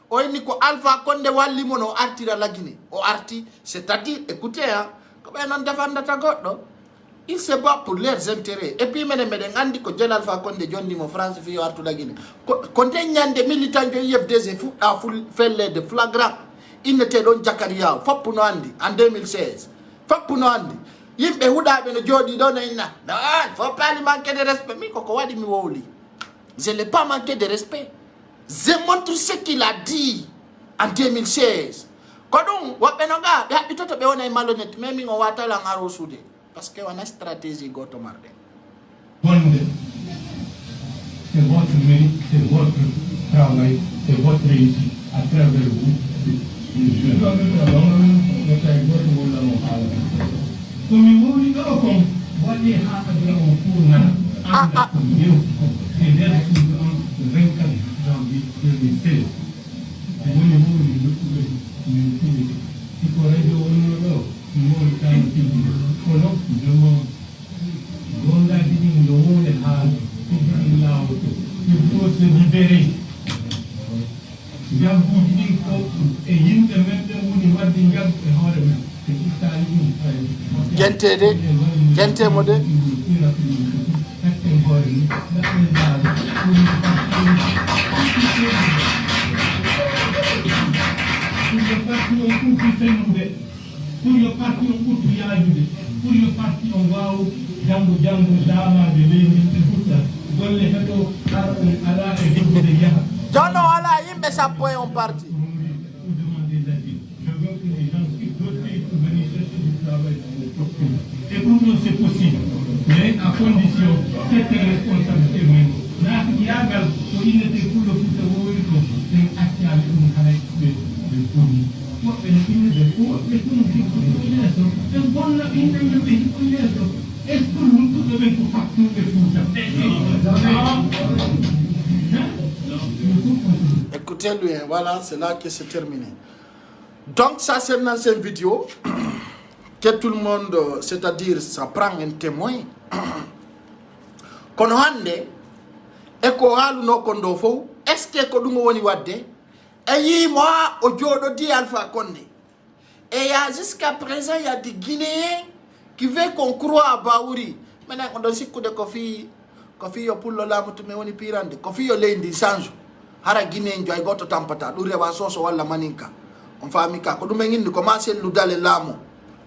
Oyni ko Alpha Condé walli mo no artira lagini. O arti, c'est-à-dire écoutez hein, comme on défend ta goddo, il se bat pour leurs intérêts. Et puis menen andi ko Jel Alpha Condé jonni mo France fi yo artu lagini. Condé nyande militant de IFDZ fu a fait de flagrant. Il n'était don Jakaria fop no andi en 2016. Fop no andi. Yimbe hudabe no jodi do na ina. Non, faut pas lui manquer de respect. Mi koko wadi mi woli. Je n'ai pas manqué de respect. Je montre ce qu'il a dit en 2016. Kodung wapenonga ya bitoto be wona malhonnête même mi wata la ngaro soudé parce que on a stratégie goto marde. C'est votre mérite, c'est votre travail, c'est votre réussite à travers vous. Je dois mettre à comme il vous dit, comme voyez à pour la et là, 24 janvier 2016. Il faut se libérer. Gente mode. Pour le parti on coûte rien ajouter. Pour le parti on va au jambo dama de l'église tout ça. Dans les photos ala et de yaha. Jono ala yimbe sa point on parti. Pour demander l'asile. Je veux que les gens quittent d'autres pays pour venir chercher du travail dans le propre pays. Et pour nous c'est possible. Mais à condition cette responsabilité même. Là il y a gal pour il était pour le foot au Rico. C'est actuel une avec le pays. Écoutez-lui, hein, voilà, c'est là que c'est terminé. Donc ça c'est une ancienne vidéo que tout le monde, c'est-à-dire ça prend un témoin. Kono hande, eko halu no kondo fo, est-ce que kodungo woni wadde? Et moi, au jour dit Alpha Condé. Et jusqu'à présent, il y a des Guinéens qui veulent qu'on croit à Baouri. Maintenant, on donne 6 coups de Kofi. Kofi, yo pour le lame, tu me on y pirande. Kofi, yo lendi sanjo. Hara Guinéen, yo goto tampata. Lure wa soso wala maninka. On fa amika. Kodu mengin de commencer l'oudale l'amo.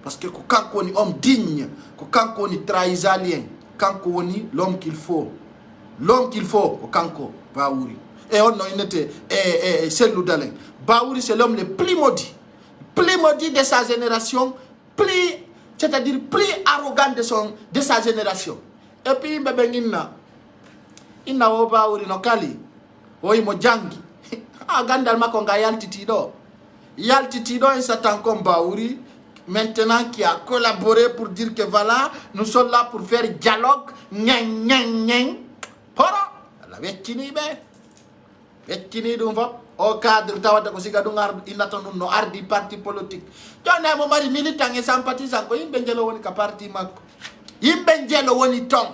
Parce que quand on est homme digne, quand on est trahisalien, quand on est l'homme qu'il faut. L'homme qu'il faut, quand on Baouri. Et on a été c'est l'oudale. Baouri, c'est l'homme le plus maudit de sa génération, c'est-à-dire plus arrogant de sa génération. Et puis, inna wo Baouri no kali, wo imo jangi. Gandal makonga yaltitido un satan comme Baouri, maintenant qui a collaboré pour dire que voilà, nous sommes là pour faire dialogue, Horo, la vecchini be. Vecchini dum fop. Au cadre tawata ko siga dungar inaton no ardi parti politique. Jona mo mari militant et sympathisant ko yimbe njelo woni ka parti makko. Yimbe njelo woni ton,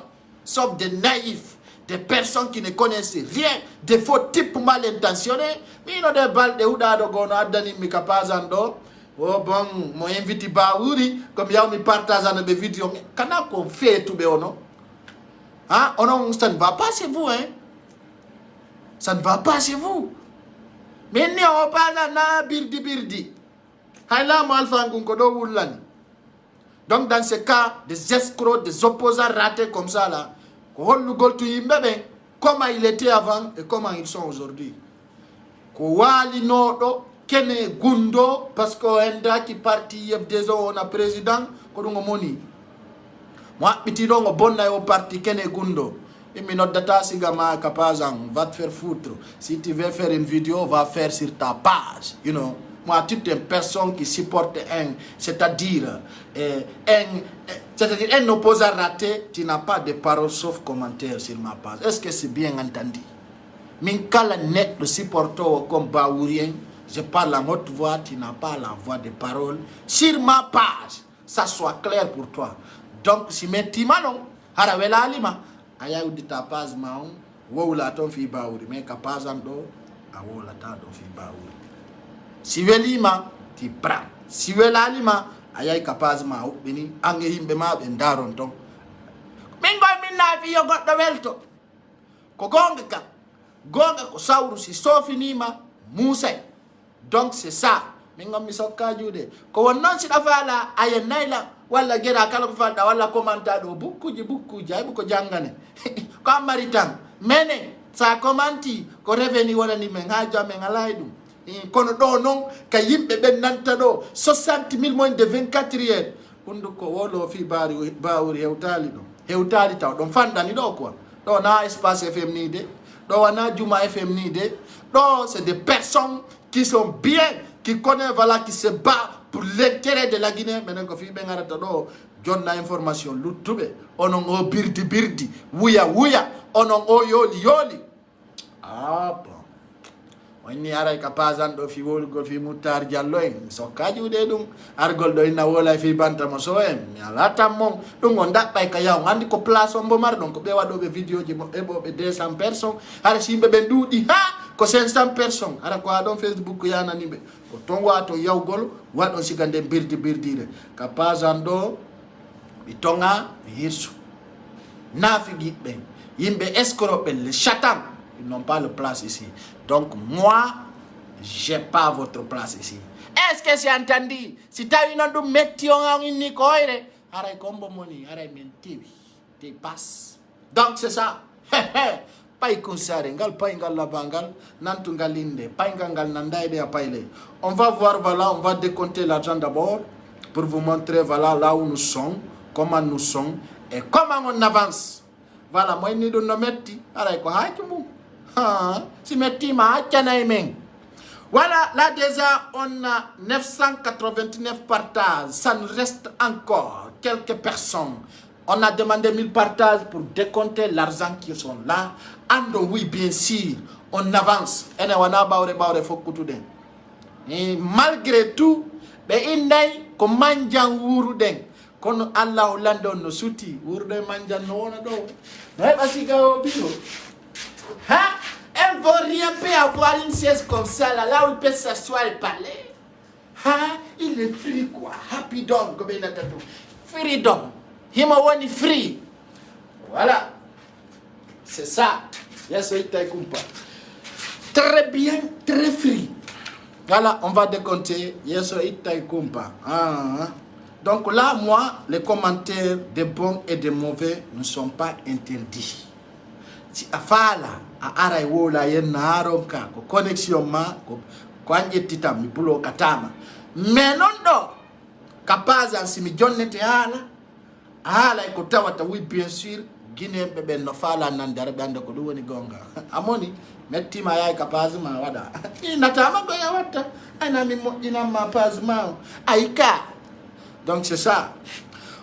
sauf des naïfs, des personnes qui ne connaissent rien, des faux types mal intentionnés. Mino de balde huda do gono adani mi kapazando. Oh bon, mo invite Baouri comme yaw mi partageant des vidéos. Kana ko fait tout be ono. Hein, on ça ne va pas chez vous hein. Ça ne va pas chez vous. Mais ne on pas na birdi. hayla mo alpha ngun ko do wulani. Donc dans ce cas, des escrocs, des opposants ratés comme ça là, comment il était avant et comment ils sont aujourd'hui. Kowali nodo kene gundo parce que enda qui parti des on a président ko dungo moni. Moi petit dongo bonna yo parti kene gundo. Et mi notre data sigama kapazang va te faire foutre. Si tu veux faire une vidéo, va faire sur ta page, you know. Moi, toute une personne qui supporte c'est-à-dire un opposant raté, tu n'as pas de paroles sauf commentaires sur ma page. Est-ce que c'est bien entendu? Minkala net le supporteur comme Baourien, je parle en haute voix, tu n'as pas la voix de parole sur ma page. Ça soit clair pour toi. Donc, si tu m'as non, harawela alima, aya ou de ta page maon, ou la ton fi Baouri, mais kapazando, awo la ta don fi Baouri. Si welima ti prends, si welalima ayay capaz ma bini ange himbe ma be ndaron ton mingo minna fi yo goddo welto ko gonga ko sawru si sofinima musay. Donc c'est ça mingo mi sokka jude ko wonnon si dafala ay nayla walla gera kala ko falda walla commenta do bukkuji ay bu ko jangane ko maritan mene sa commenti ko reveni wala ni men ha jamme ngalaydum. Kono do non ka yimbe ben nanta do 60 000 moins de 24 heures hundu ko wolo fi Baouri hewtali taw don fandani do quoi do na espace FM ni de do wana Juma FM ni de do c'est des personnes qui sont bien qui connaissent voilà qui se battent pour l'intérêt de la Guinée menen ko fi be ngarata do jonna information lutube onon o birdi wuya onon o yoli bon. Ni aray kapazan do fi wolgol fi Moutar Diallo en so kajude dum argol do ina wola fi bantama so en mi ala tamon dum on dabay ka yaw andi ko place on bo mar don ko be wado be video ji e bo be 200 personnes ara simbe be dudi ha ko 500 personnes ara ko adon Facebook yana nimbe ko ton wato yawgol wadon sigande birdire kapazan do bitonga hirsu nafi gibbe yimbe escroc be le chatan. Ils n'ont pas de place ici. Donc moi, j'ai pas votre place ici. Est-ce que c'est entendu? Si tu as une autre métier en une coire, arrête combo moni, arrête menti, tu passes. Donc c'est ça. Pas y conserver, ngal pas ngal la bangal, nantungalinde, pas ngal nandaide à paile. On va voir voilà, on va décompter l'argent d'abord pour vous montrer voilà là où nous sommes, comment nous sommes et comment on avance. Voilà, moi ni do no metti, arrête ko hajumu. Si metti ma meng. Voilà, là déjà on a 989 partages. Ça nous reste encore quelques personnes. On a demandé 1000 partages pour décompter l'argent qui sont là. Ando oui, bien sûr, on avance. Et malgré tout, ko manjan wuru den kono Allah lando no suti wuru den manjan no wona do. Hein? Elle va rien peut avoir une sieste comme ça, là où il peut s'asseoir et parler. Hein? Il est free quoi. Happy dog, comme il a dit. Freedom. Him want free. Voilà. C'est ça. Yes, très bien, très free. Voilà, on va décompter. Yes, donc là, moi, les commentaires des bons et des mauvais ne sont pas interdits. Si afala a aray wola yen narom ka ko connexion ma ko anje titam mi bulo katama mais non do kapaza si mi jonnete hala ko tawata oui bien sûr Guinée bebe no fala nan dare bande ko woni gonga amoni metti ma yay kapaza ma wada inatama go ya watta ana mi mojina ma paz ma aika. Donc c'est ça.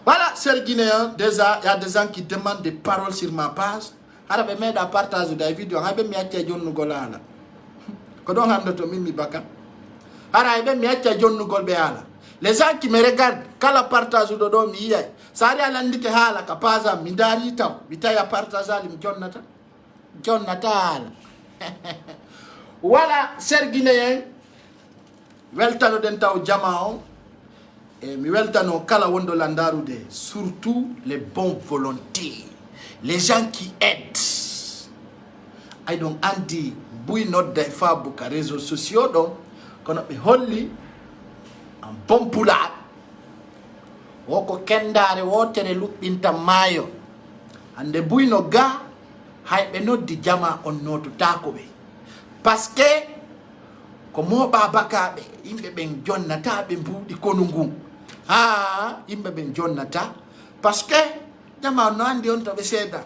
Voilà, chers Guinéens, déjà il y a des gens qui demandent des paroles sur ma page. Arabe me da partage da video habe mi acca jonnu golala ko don hande to mimi baka arabe mi acca jonnu golbe ala les gens qui me regardent kala partage do mi yai sari ala ndite hala ka paza mi dari taw bitaya partage ali mi jonnata ala voilà ser guinéen weltano den taw jamao et mi weltano kala wondo landarude surtout les bons volontés. Les gens qui aident. I don't anti bui not des fabuka réseaux sociaux donc quand on holli en bon pulaar woko kendare wotere luɓɓinta maayo hande buyno ga hayɓe noddi jama on nototako ɓe parce que ko moɓa bakaɓe yimɓe ɓen jonnata ɓe mbuɗi konu ngun ha yimɓe ɓen jonnata parce que jama no andi on to ɓe seeda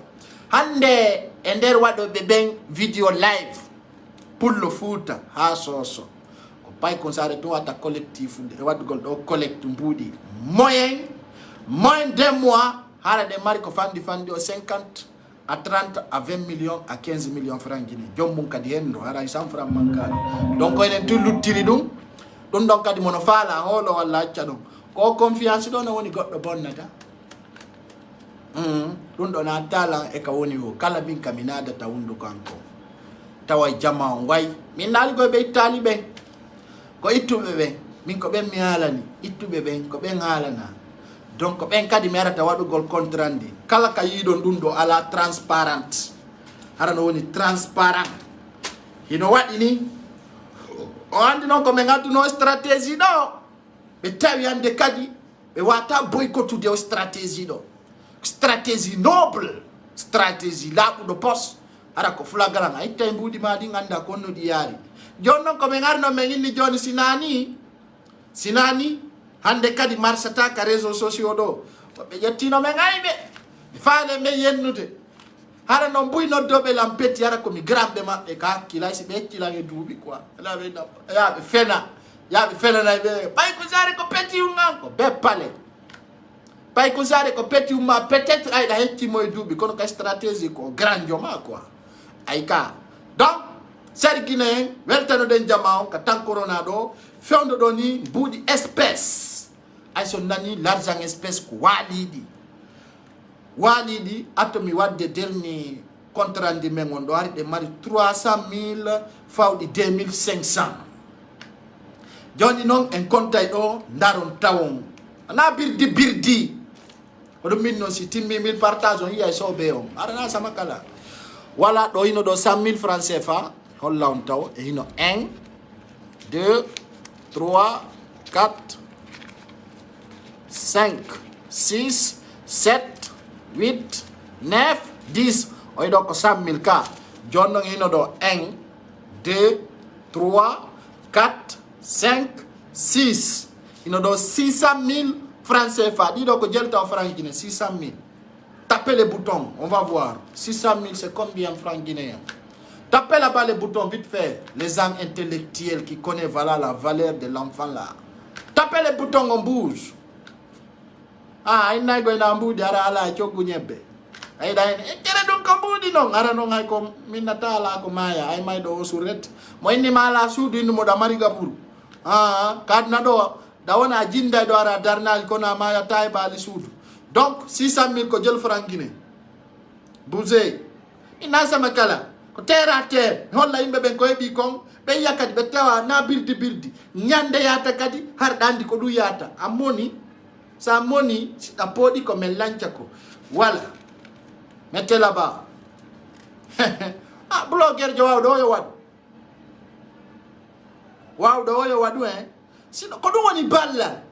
hande e nder waɗoɓe ɓen vidéo live pullo Fouta ha Soso ko pay kon sare to wata collectif e waɗugol ɗo collecte mbuɗi moyen 2 mois hala de mari ko fandi o 50 à 30 à 20 millions à 15 millions francs guinéens jommum kadi hen ɗo haray 100 francs mankani donc enen tulluttiri ɗum ɗon kadi mono faala hoolo walla acca ɗum ko confiance ɗo no woni goɗɗo bonnata ɗum ɗo na tala e ka woni o kala min kam mi nadata hunduko anko tawa jama on way min naali koye ɓe ittali ɓen ko ittuɓe ɓen min ko ɓen mi haalani ittuɓe ɓen ko ɓen haalana donc ɓen kadi mi arata waɗugol contrandi kala ka yiɗon ɗum ɗo ala transparent hara no woni transparent hino waɗi ni o andi noon ko min adduno stratégie ɗo ɓe tawi hande kadi ɓe wata boycottude o stratégie ɗo stratégie noble stratégie laaɓuɗo pos ara ko flagrant a itta e mbuɗi ma ɗi anda ko onno ɗi yaari joni noon komin arno min inni joni sinani hande kadi marsata ka réseaux sociaux ɗo ɓe ƴettino men ayɓe ɓe faale men yennude hara noon mbuy noddoɓe lampetti hara komi gramɓe maɓɓe ka hakkilay si ɓe heccilan e duuɓi quoi yaɓe fenanay ɓe ɓay ko sare ko petti umman ko be pale ɓay ko sare ko petti umma peut être ayɗa heccimo e duuɓi kono ka stratégie ko grand joma quoi ay ka donc sarguina hen weltanoɗen jama on ka tankorona ɗo fewdo ɗo ni mbuuɗi espèce ay so nani l'argent espèce ko waaliɗi atomi wadde dernier contrat ndi men on ɗo ari ɗe mari 300 000 fawɗi 2500 joni noon en kontay ɗo daron tawon ana birdi ko ɗum min noon si timmi min partage on yiyay soɓe on arana sama kala wala ɗo hino ɗo 100 000 francs CFA holla on taw e hino 1 2 3 4 5 6 7 8 9 10 o yiɗo ko 100 000 ka joni noon hino ɗo 1 2 3 4 5 6 hino ɗo 600 000 francs CFA ɗiɗo ko jelta o franc guinéen 600 000 tapez les boutons on va voir 600 000 c'est combien francs guinéens. Tapez là-bas les boutons vite fait, les âmes intellectuelles qui connaissent voilà la valeur de l'enfant là. Tapez les boutons, on bouge. Ah, il n'y a pas de boudi, ara la chogu nyebe. Ay da kere don kambudi non, ara non ay ko minata la ko maya, ay may do suret. Mo inni mala sudi ni mo da mariga puru. Ah, kadna do da wona jinda do ara darnal ko na maya tay bali sudu. Donc 600 000 ko jël franc guinéen. Bouzé. Ina sama kala. Ko terre à terre holla yimɓe ɓen ko heeɓi kon ɓe yiya kadi ɓe tawa na birdi ñande yata kadi har ɗandi ko ɗum yata a moni sa moni siɗa pooɗi ko men lanca ko voilà mette là-bas blogueur jo wawɗo oyo waɗu hen sino ko ɗum woni ballal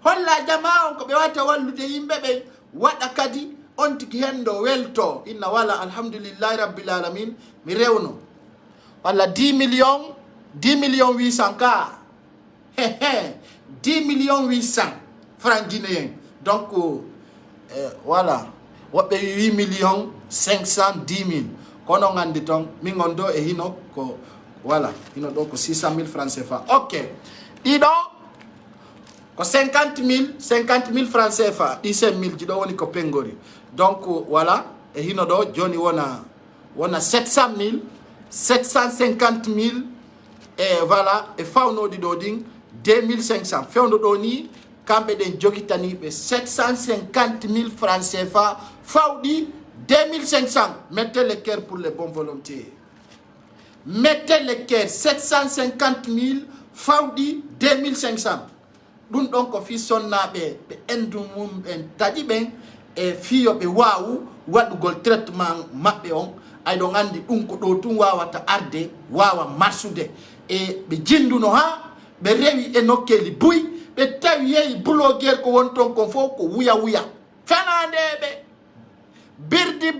holla jama on ko ɓe wata wallude yimɓe ɓen waɗa kadi on tigi hendo welto inna wala alhamdulillahi rabbil alamin mi rewno walla 10 millions 800 ka 10 millions 800 francs guinéens donc voilà woɓɓe 8 millions 510 000 kono gandi ton min on do e hino ko voilà hino ɗo ko 600 000 francs CFA ok ɗiɗo ko 50 000 francs CFA 17 000 jiɗo woni ko pengori donc voilà e hino ɗo joni wona 700 000 750 000 e voilà e fawnoɗi ɗo ɗin 2500 fewno ɗo ni kamɓe ɗen jokitaniɓe 750 000 francs CFA fawɗi 2500 mettez le cœur pour les bons volontiers mettez le cœur 750 000 fawɗi 2500 ɗum ɗon ko fi sonnaɓe ɓe endu mum ɓen taƴi ɓen e fiyoɓe wawu waɗugol traitement maɓɓe on ayɗon andi ɗum ko ɗo tun wawata arde wawa marsude e ɓe jinduno ha ɓe rewi e nokkeli buy ɓe ɓe tawi yehi blogueur ko won ton kon fof ko wuya wuya fenandeɓe birdi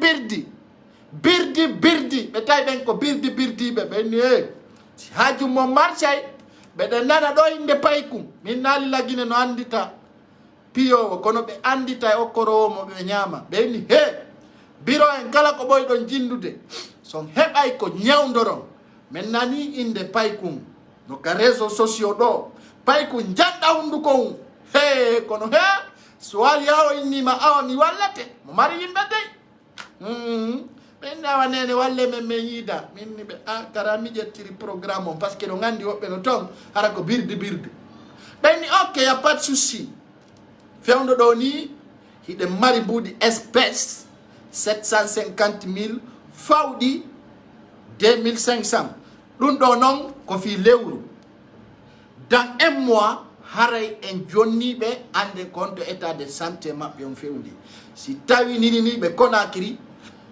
ɓe tawi ɓen ko birdiɓe ɓenni si haaju mo marchey ɓeɗe nana ɗo inde paykum min naali lagine no andita piyowo kono ɓe andita e okkorowo mo ɓe ñaama ɓenni biro en kala ko ɓoyɗon jindude son heɓay ko ñawdoron min nani inde paykum no ka réseau sociaux ɗo paykum janɗa hunduko kono so wari yawo innima awa mi wallate mo mari yimɓe dey ɓen awa nene walle men min yiida minni ɓe kara mi ƴettiri programme on par ce que ɗo gandi woɓɓe no toon hara ko birdi ɓenni ok y a pas de souci fewdo ɗo ni hiɗe mari mbuuɗi espèce 750 000 fawɗi 2500 ɗum ɗo noon ko fi lewru dans un mois haray en jonniɓe ande compte état de santé maɓɓe on fewndi si tawi nini ɓe Conakry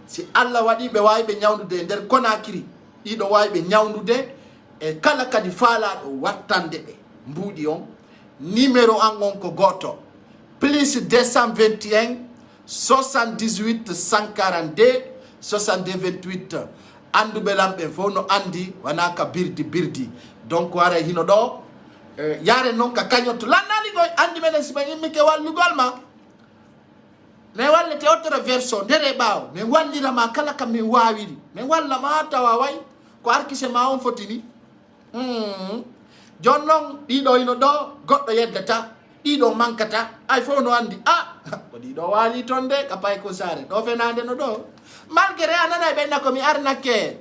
si Allah waɗi ɓe wawi ɓe ñawdude e nder Conakry ɗiɗo wawi ɓe ñawdude e kala kadi faalaɗo wattande ɓe mbuuɗi on numéro an on ko goto plus 221 78 142 62 28 anduɓe lamɓe fof no andi wona ka birdi donc waray hino ɗo yare noon ka kañotto lannaligoy andi meɗen siba yimmike wallugol ma min wallete autre version ndere ɓaawo min wallirama kala kam min wawiri min wallama tawa way ko arkise ma on fotini jon noon ɗiɗo hino ɗo goɗɗo yeddata ɗiɗo mankata ay fof no andi ko ɗiɗo waali toon de ka pay ko sare ɗo fenade no ɗo malgré a nana ɓenna komi arnakke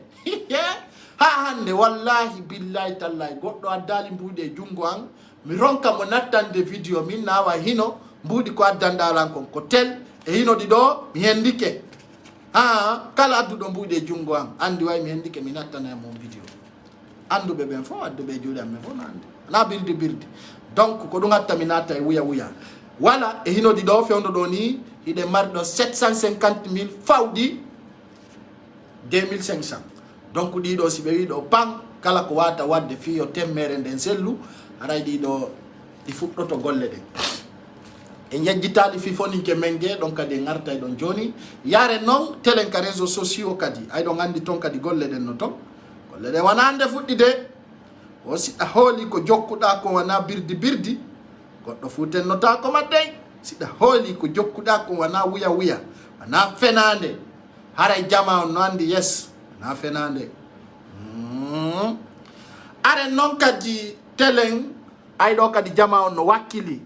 ha hande wallahi billahi tallahi goɗɗo addali mbuuɗi e jungo an mi ronka mo nattande vidéo min nawa hino mbuuɗi ko addandalan kon ko tel e hino ɗiɗo mi hendike kala adduɗo mbuuɗi e jungo an andi way mi hendike mi nattana mon vidéo anduɓe ɓen fof adduɓe juuɗe amen fof no andi na birdi donc ko ɗum hatta mi natta e wuya wala e hino ɗiɗo fewdo ɗo ni hiɗe mari ɗo 750 000 fawɗi 2500 donc ɗiɗo si ɓe wi ɗo pan kala ko wata wadde fiyo temmere nden sellu aray ɗiɗo ɗi fuɗɗoto golle ɗen e jejjitaɗi fifoninke men ge ɗon kadi garta e ɗon joni yare noon telen ka réseau sociaux kadi ay ɗon andi toon kadi golle ɗen no toon golle ɗen wona nde fuɗɗi de o siɗɗa hooli ko jokkuɗa ko wona birdi goɗɗo fu tennota ko maddey siɗɗa hooli ko jokkuɗa ko wona wuya wona fenade haray jama on no andi yes wona fenade are noon kadi telen ay ɗo kadi jama on no wakkili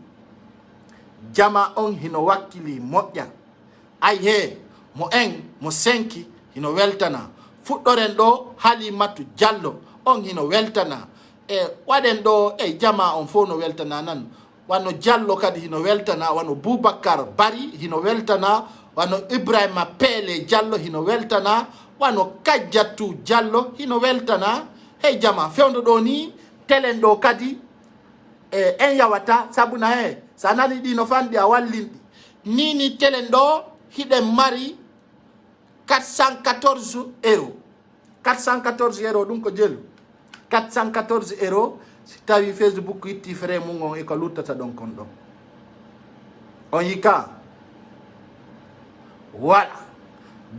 jama on hino wakkili moƴƴa ay he mo en mo senki hino weltana fuɗɗoren ɗo Halimatu Diallo on hino weltana e waɗen ɗo e jama on fof no weltana nan wano Diallo kadi hino weltana wano Boubacar Bari hino weltana wano Ibrahima Pele Diallo hino weltana wano Kadiatou Diallo hino weltana hey jama fewndo ɗo ni telen ɗo kadi en yawata sabuna sa nani ɗi no fanɗi a wallinɗi nini telen ɗo hiɗen mari 414 euros 414 euros ɗum ko jelu 414 euros si tawi Facebook itti frais mum on e ko luttata ɗon kon ɗon on yika voilà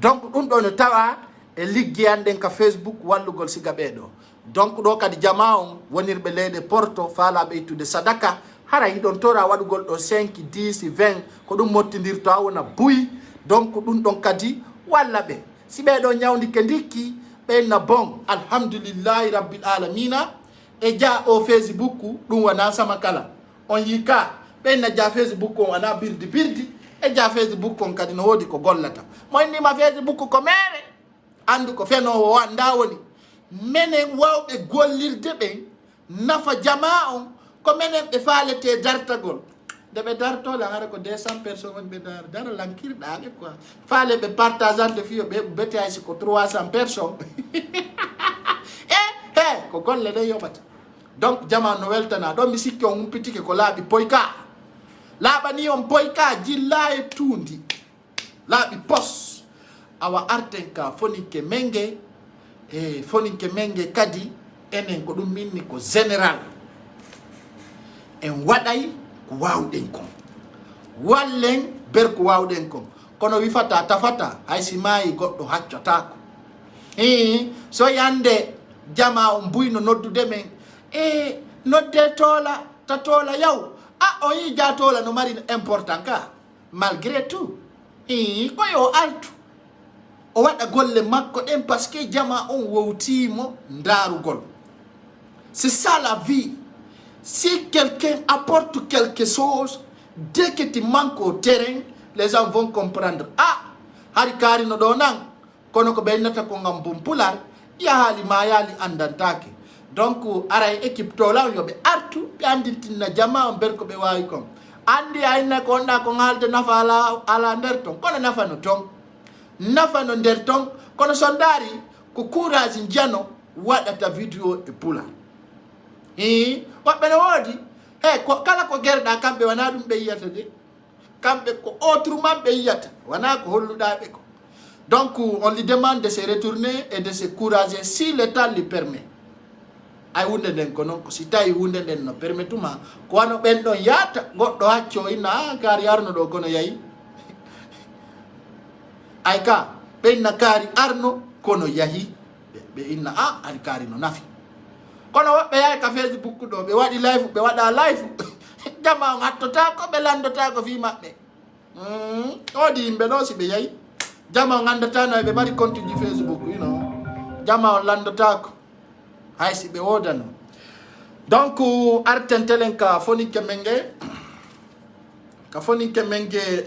donc ɗum ɗo no tawa e liggeyanɗen ka Facebook wallugol siga ɓeɗo donc ɗo kadi jama on wonirɓe leyɗe Porto faalaɓe ittude sadaka hara hiɗon tora waɗugol ɗo 5 10 20 ko ɗum mottidirto ha wona buyi donc ɗum ɗon kadi walla ɓe si ɓeɗo ñawdike ndikki ɓenna bon alhamdulillahi rabbil alamina e ja o Facebook ɗum wona sama kala on yika ɓenna ja Facebook on wona birdi e ja Facebook on kadi no wodi ko gollata mo innima Facebook ko mere andu ko fenowo wanda woni menen wawɓe gollirde ɓen nafa jama on ko menen ɓe faalete dartagol nde ɓe dartole hara ko 200 personnes woni ɓe dara lankirɗaɓe quoi faale ɓe partageante fiyo ɓe bete hay siko 300 personnes ko golle ɗe yoɓata donc jama no weltana ɗon mi sikki on humpitike ko laaɓi poyka laaɓani on poyka jilla e tuundi laaɓi pos awa arten ka foninke menge foninke menge kadi enen ko ɗum minni ko général en waɗay ko wawɗen kon wallen ber ko wawɗen kon kono wifata tafata hay si maayi goɗɗo haccotako so yande jama on buyno noddude men nodde tola ta tola yaw o yi ja tola no mari important ka malgré tout koyo altu o waɗa golle makko ɗen parce que jama on wowtimo ndarugol. C'est ça la vie. Si quelqu'un apporte quelque chose, dès que tu manques au terrain, les gens vont comprendre. Hari kari no donan, kono ko benata ko ngam bumpular, ya hali mayali andantake. Donc aray équipe tola yobe artu be andintina jama on berko be wawi kom. Andi ayna ko onda ko ngalde nafa ala nder ton, kono nafa no ton. Nafa no nder ton, kono sondari ko courage njano waɗata vidéo e pula. Woɓɓe no woodi ko kala ko gerɗa kamɓe wana ɗum ɓe yiyata de kamɓe ko autrement ɓe yiyata wana ko holluɗaɓe ko. Donc on lui demande de se retourner et de se courager si le temps lui permet. Ay hunde nden ko noon ko si tawi hunde nden no permet tuma ko wano ɓen ɗon yata goɗɗo hacco inna kaari arno ɗo kono yayi ay ka ɓenna kaari arno kono yahi ɓe inna ari kaari no nafi. Kono woɓɓe yahay ka Facebook ɗo ɓe waɗi live ɓe waɗa live jama on hattotako ɓe landotako fi maɓɓe oɗi yimɓe ɗo si ɓe yahi jama on andatano ɓe mari compte ji Facebook jama on landotako hay si ɓe wodano. Donc arten telen ka fonike menge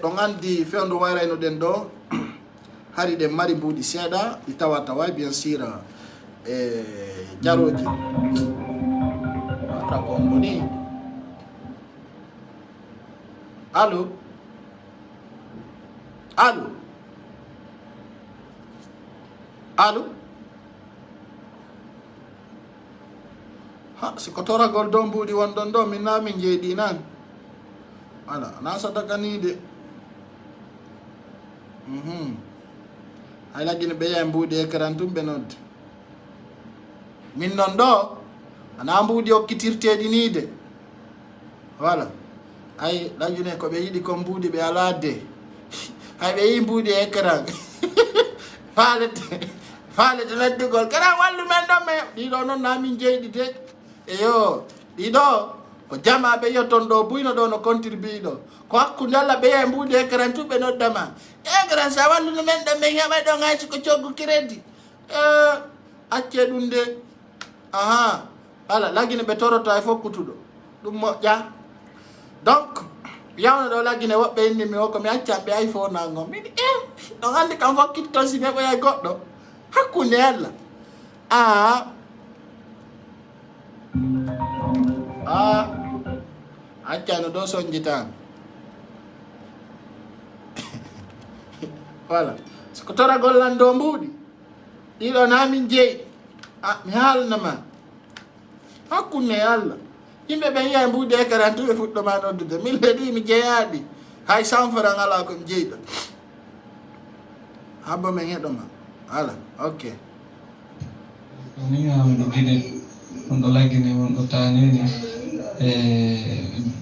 ɗon andi fewndo wayrayno ɗen ɗo hari ɗen mari mbuuɗi seeɗa ɗi tawa bien sûr jaroji ata gombo ni. Allo siko toragol do mbuuɗi wonɗon ɗo min na min jeyɗi nan ala na sadakani de hay laggine ɓe yaha mbuuɗi écran tum ɓe nodde min non ɗo ana mbuuɗi hokkitirteɗi ni de voilà ay laggine ko ɓe yiɗi ko mbuuɗi ɓe ala de hay ɓe yi mbuuɗi écran faalete noddugol kara wallu men ɗon me ɗiɗo noon namin jeyɗi de eyo ɗiɗo ko jama ɓe yotton ɗo buyno ɗo no contribue ɗo ko hakkude Allah ɓe yaha mbuuɗi écran tu ɓe noddama écran sa walluno men ɗon min heɓay ɗon haysi ko coggu crédit acce ɗum de ala laggine ɓe toroto e fokkutuɗo ɗum moƴƴa. Donc yawno ɗo laggine woɓɓe inni mi o komi accan ɓe iPhone nango min ɗon andi kam fokkitton si meɓoyay goɗɗo hakkunde Allah accano ɗo soñjitan voilà siko toragol lan do mbuuɗi ɗiɗo namin jeeyi mi haalnama hakkunde Allah yimɓe ɓen yiya mbuuɗi écran tu ɓe fuɗɗoma noddude min leeɗi mi jeeyaɗi hay 100 francs ala komi jeeyɗo habbo men heɗoma ala ok ni amɗo guiɗe on ɗo laggine on ɗo tanini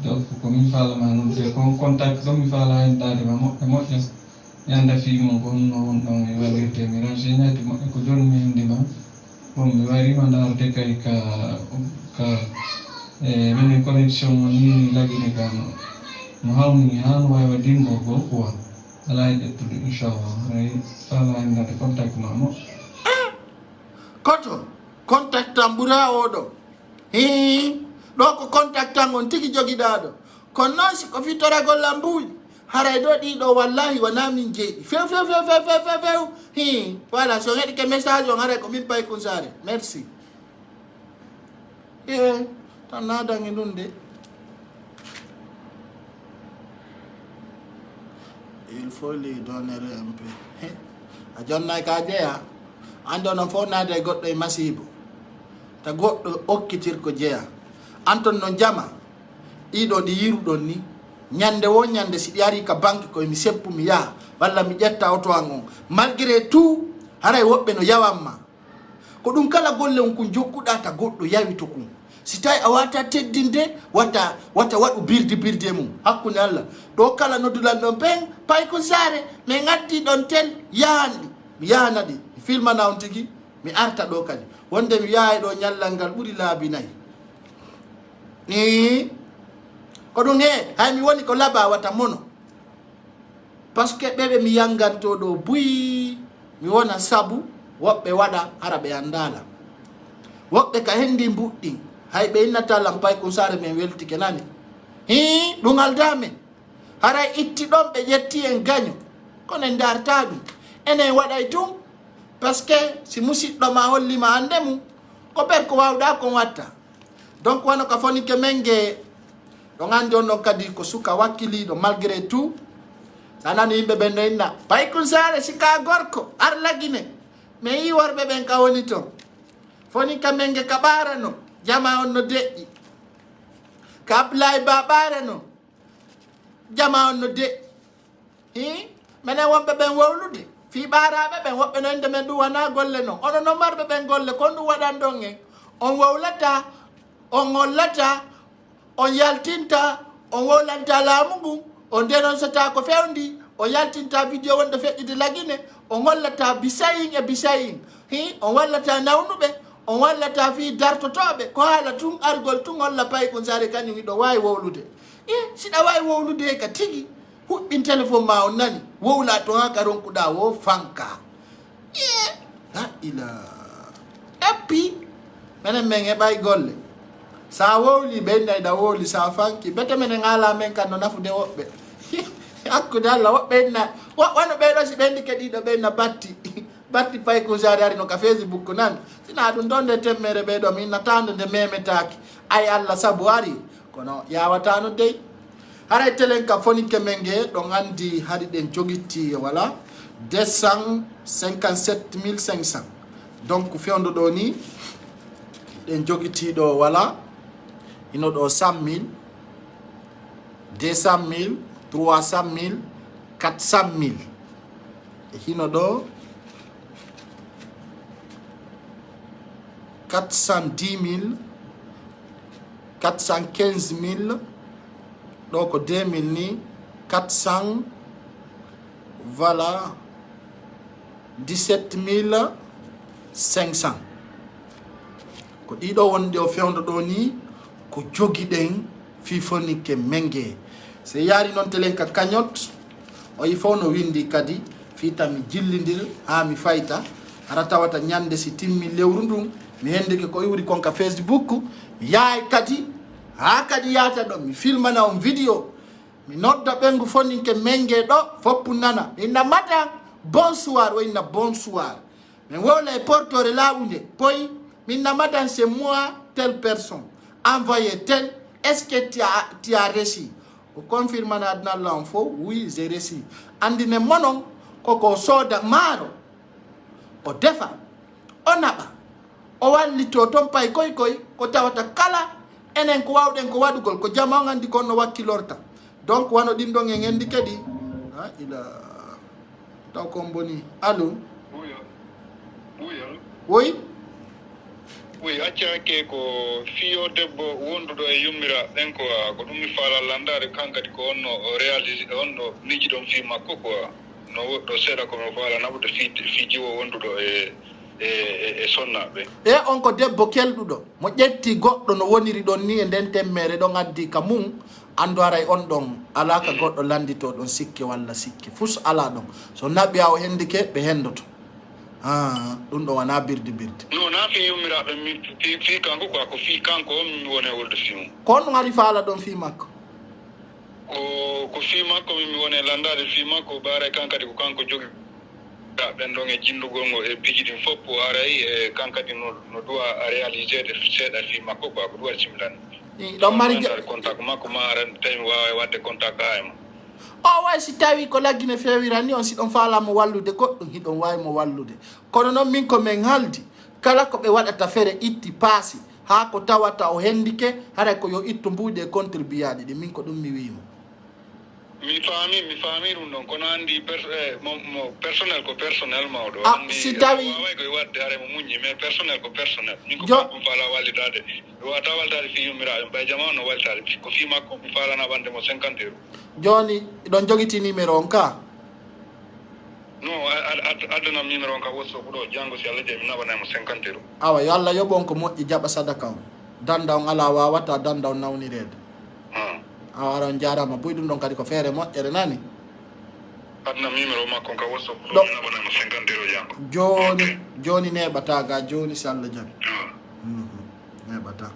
donc komin falama noon te kon contact ɗo mi fala hen ɗadema moƴƴa moƴƴa yanda fimo ko honno on ɗon e wallirde mi renseigneji moƴƴa ko joni mi hendima bon mi warima darde kay ka minen connexion o ni laggine ka no hawni ha no wawi waddingo go quoi ala e ƴettude inchallah ay fala hen dade contact ma moƴƴa koto contact am ɓuura oɗo ɗo ko contact an on tigi joguiɗa ɗo kono noon siko fittoragollam mbuuƴi haray ɗo ɗiɗo wallahi wona min jeyɗi few voilà so heɗike message on haray ko min Paykoun Sarr merci tan nadangi ɗum de il faut lui donner un peu a jonnay ka jeeya ande onon fof naade e goɗɗo e masibo ta goɗɗo okkitir ko jeeya anton no jama ɗiɗo ɗi yiruɗon ni ñande wo ñande si ɗi ari ka banque koye mi seppu mi yaha walla mi ƴetta auto an on malgré tout haray woɓɓe no yawanma ko ɗum kala golle on ko jokkuɗa ta goɗɗo yawi to kum si tawi a wata teddinde wata waɗu birde mum hakkunde Allah ɗo kala nodduɗan ɗon pen pay ko sare min gaddi ɗon tel yahanɗi mi yahana ɗi mi filmana on tigui mi arta ɗo kadi wonde mi yahay ɗo ñallal ngal ɓuuri laabi 4 ni ko ɗum hay mi woni ko laba wata mono par ce que ɓeɓe mi yanganto ɗo buyi mi wona sabu woɓɓe waɗa hara ɓe andala woɓɓe ka hendi mbuɗɗi hay ɓe innata lampay ko sare men weltike nani ɗum aldamen haray itti ɗon ɓe ƴetti en gaño kono en darta ɗum enen waɗay tum par ce que si musidɗo ma hollima hande mum ko ɓer ko wawɗa kon watta donc wano ka fonike menge ɗon andi on ɗon kadi ko suka wakkiliɗo malgré tout sa nani yimɓe ɓen no inna pay kun sare sika gorko ar lagine mais yi worɓe ɓen ka woni toon fonika menge ka ɓarano jama on no deƴƴi ka Ablaye Ba ɓarano jama on no deƴƴi minen wonɓe ɓen wowlude fi ɓaraɓe ɓen woɓɓe no inde men ɗum wona golle noon ono no marɓe ɓen golle kon ɗum waɗan ɗon en on wowlata on hollata on yaltinta on wowlanta laamu ngun on dénonceta ko fewndi on yaltinta vidéo wonde feƴƴide lagine on hollata bisayin e bisayin on wallata nawnuɓe on wallata fi dartotoɓe ko haala tun argol tun holla pay ko sare kañum wiɗo wawi wowlude siɗa wawi wowlude ka tigi huɓɓin téléphone ma on nani wowla to ha ka ronkuɗa wo fanka la ila eppi minen men heɓay golle sa wowli ɓe nayɗa wowli sa fanki bete minen ala men kan no nafude woɓɓe hakkude Allah woɓɓe na wano ɓeɗo si ɓendi keɗiɗo ɓenna batti pay ko sare ari no ka Facebook nan sina ɗum ɗon nde temmere ɓeɗo mi innatande nde memetaki ay Allah sabu ari kono yawatano dey haray telen ka fonike men ge ɗon andi haɗi ɗen jogitti voilà 257 500 donc fewndo ɗo ni ɗen joguitiɗo voilà ino ɗo 100 000 200 000 300 000 400 000 e hino ɗo 410 000 415 000 ɗo ko 2000 ni 400 voilà 17 500 ko ɗiɗo wonde o fewndo ɗo ni ko jogi ɗen fifonike menge se yaari noon telen ka kañot o yi fof no windi kadi fiita mi jillidir ha mi fayta ara tawata ñande si timmi lewru ndun mi hendike ko iwri kon ka Facebook mi yahay kadi ha kadi yata ɗo mi filmana on vidéo mi nodda ɓengu foninke menge ɗo foppu nana inna mata bonsoir o inna bonsoir min wowla e portore laaɓude poyi min namatan c'est moi telle personne envoyé tel est-ce que tu as reçu o confirmana adnalla on fo oui j'ai reçu andine monon koko sooda maaro o defa o naɓa o wallito toon pay koy ko tawata kala enen ko wawɗen ko waɗugol ko jama on andi kon no wakkilorta donc wano ɗin ɗon en endi kadi ha ila taw kon boni allo oui oui accake ko fiyo debbo wonduɗo e yummira ɗen ko ɗum mi faala landade kankadi ko onno réalisé onno miji ɗon fi makko quoi no woɗɗo seeɗa komi faala naɓude fijiwo wonduɗo e sonnaɓe e on ko debbo kelɗuɗo mo ƴetti goɗɗo no woniri ɗon ni e nden temmere ɗon addi ka mum andu aray on ɗon ala ka goɗɗo landito ɗon sikke walla sikke fus ala ɗon so naɓi a o hendike ɓe hendoto ɗum ɗo wona birde non na fi yummiraɓe mi fi kanko quoi ko fi kanko on mi woni e wolde fi mum ko on ɗum ari faala ɗon fi makko ko fi makko mi woni e landade fi makko ɓaara kankadi ko kanko jogi ɓen ɗon e jindugol ngo e piji ɗin fof o aray e kankadi no duwa réalisé de seeɗa fi makko quoi ko duwa similani ɗon mari contact makko ma aran tawi mi wawa wadde contact ha e ma o way si tawi ko laggine fewirani on si ɗon faalamo wallude goɗɗum hiɗon wawi mo wallude kono noon min ko min haldi kala ko ɓe waɗata fere itti paasi ha ko tawata o hendike haray ko yo ittu mbuuɗe contribuyaɗe ɗi min ko ɗum mi wimo mi fami ɗum ɗon kono andi mo personnel ko personnel mawɗo si tawi waway koye wadde haare mo muññi mais personnel ko personnel min ko ɗum faala wallitade mi wawata wallitade fi yummiraɓe ɓay jama no wallitade ko fi makko mi faalana ɓande mo 50 euros joni ɗon jogiti numéro on ka non addanam numéro on ka wosso ko ɗo janggo si Allah jaɓi mi naɓanaymo 50 euros awa yo Allah yoɓon ko moƴƴi jaɓa sadaka on danda on ala wawata danda on nawnirede awa aɗon jarama boy ɗum ɗon kadi ko feere moƴƴere nani addanam numéro makko on ka wosso ko ɗo mi naɓanaymo 50 euros janggo joni neɓata ga joni si Allah jaɓi neɓata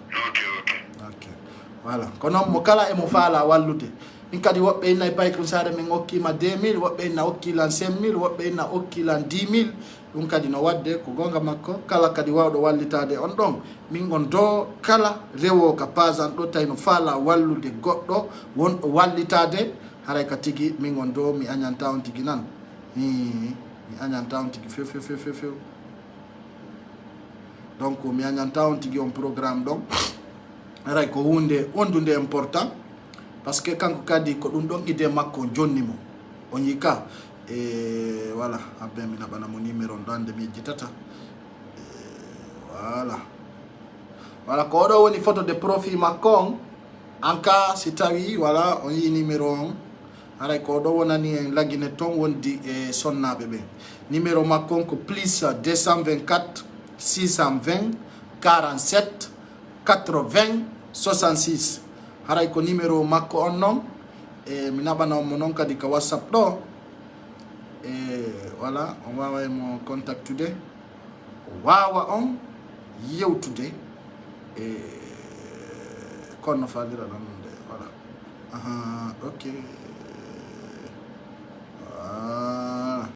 ok voilà ko noon mo kala emo faala wallude min kadi woɓɓe inna e Paykoul Sare min hokkima 2000 woɓɓe inna hokkilan 5000 woɓɓe inna hokkilan 10000 ɗum kadi no wadde ko gonga makko kala kadi wawɗo wallitade on ɗon min on do kala rewo ka pasan ɗo tawi no faala wallude goɗɗo wonɗo wallitade haray ka tigui min on do mi añanta on tigui nan mi añanta on tigui few donc mi añanta on tigui on programme ɗon haray ko hunde wondude important parce que kanko kadi ko ɗum ɗon ide makko jonni mo on yika e voilà abbe mi naɓana mo numéro on ɗo hande mi yejjitata voilà ko oɗo woni photo de profil makko on en cas si tawi voilà on yi numéro on haray ko ɗo wonani en laggine toon wondi e sonnaɓe ɓe numéro makko on ko plus 224 620 47 80 66 haray ko numéro makko on noon e mi naɓana mo noon kadi ka WhatsApp ɗo e voilà on wawa mo contactude wawa on yewtude e konno falira ɗon nde voilà ok